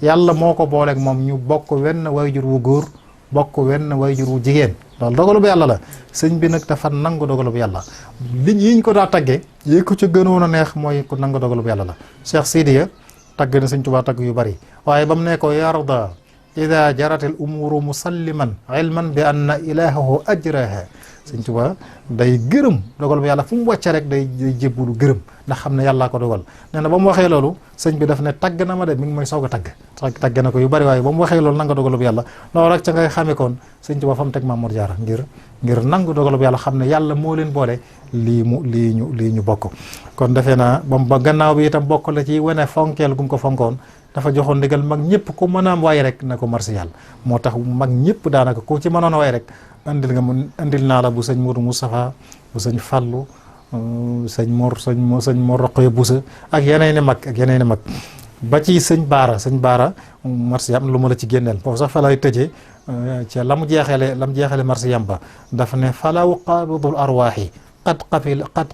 yàlla moo ko booleeg moom ñu bokk wenn wayjur wu góor bokk wenn wayjur wu jigéen loolu dogalu bu yàlla la sëñ bi nag dafa nangu dogalu bu yàlla yiñ ko daa taggee yi ko ci gënoon a neex mooy ku nangu dogalu bu yàlla la Cheikh Sidiya tagg na sëñ Tuubaa tagg yu bari waaye ba mu ne ko yarda ida jarat al umuru musalliman ilman bi anna ilahahu ajraha sëñ Tuubaa day gërëm dogal bu yàlla fu mu wàcce rek day jébbulu gërëm ndax xam ne yàllaa ko dogal nee na ba mu waxee loolu sëñ bi daf ne tagg na ma de mi ngi may soog a tagg na ko yu bari waaye ba mu waxee loolu nangu dogalu bu yàlla loolu rek ca ngay xamee koon sëñ Tuubaa fa mu teg Maam Mor Jaara ngir nangu dogalu bu yàlla xam ne yàlla moo leen boole lii ñu bokk kon defee naa ba gannaaw bi itam bokk la ci wane fonkeel gum ko fonkoon dafa joxoon ndigal mag ñëpp ku mën a am waay rek na ko marsi yàlla moo tax mag ñëpp daanaka ku ci mënoon a waay rek andil naa la bu sëñ Mourou Moustapha bu sëñ Fallou sëñ Mor Roqoye Boussa ak yeneen i mag ba ci sëñ Baara marsi yam lu ma la ci génneel foofu sax fa lay tëjee ca la mu jeexale marsi yam ba dafa ne falaw qabidul arwaaxi qad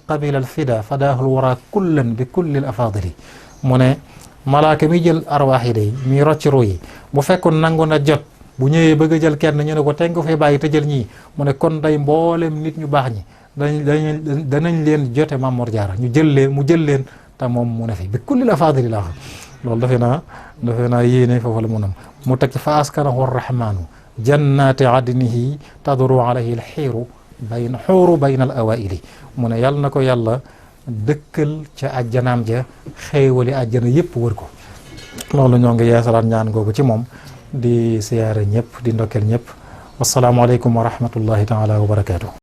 qabila al fida fadaahul wara kullan bi kulli al afadili mu ne malaaka mi jël arwaax yi day mi rocc ru yi bu fekkoon nangu na jot bu ñëwee bëgg a jël kenn ñu ne ko tey nga fay bàyyi te jël ñii mu ne kon day mboolem nit ñu baax ñi danañ leen jote Maam Mor Jaara mu jël leen te moom mu ne fi bi kulli la faadili laa xam loolu defe naa yéene foofu la munam mu teg ci fa askanahu arrahmanu jannati adnihi tadru alayhi alxiiru bayna al awaili mu ne yàlla na ko yàlla dëkkal ca àjjanaam ja xéewali àjjana yëpp wër ko loolu ñoo ngi yeesalaat ñaan googu ci moom di siyaare ñëpp di ndokkeel ñëpp wasalaamualeykum wa rahmatullahi taala wa barakaatu.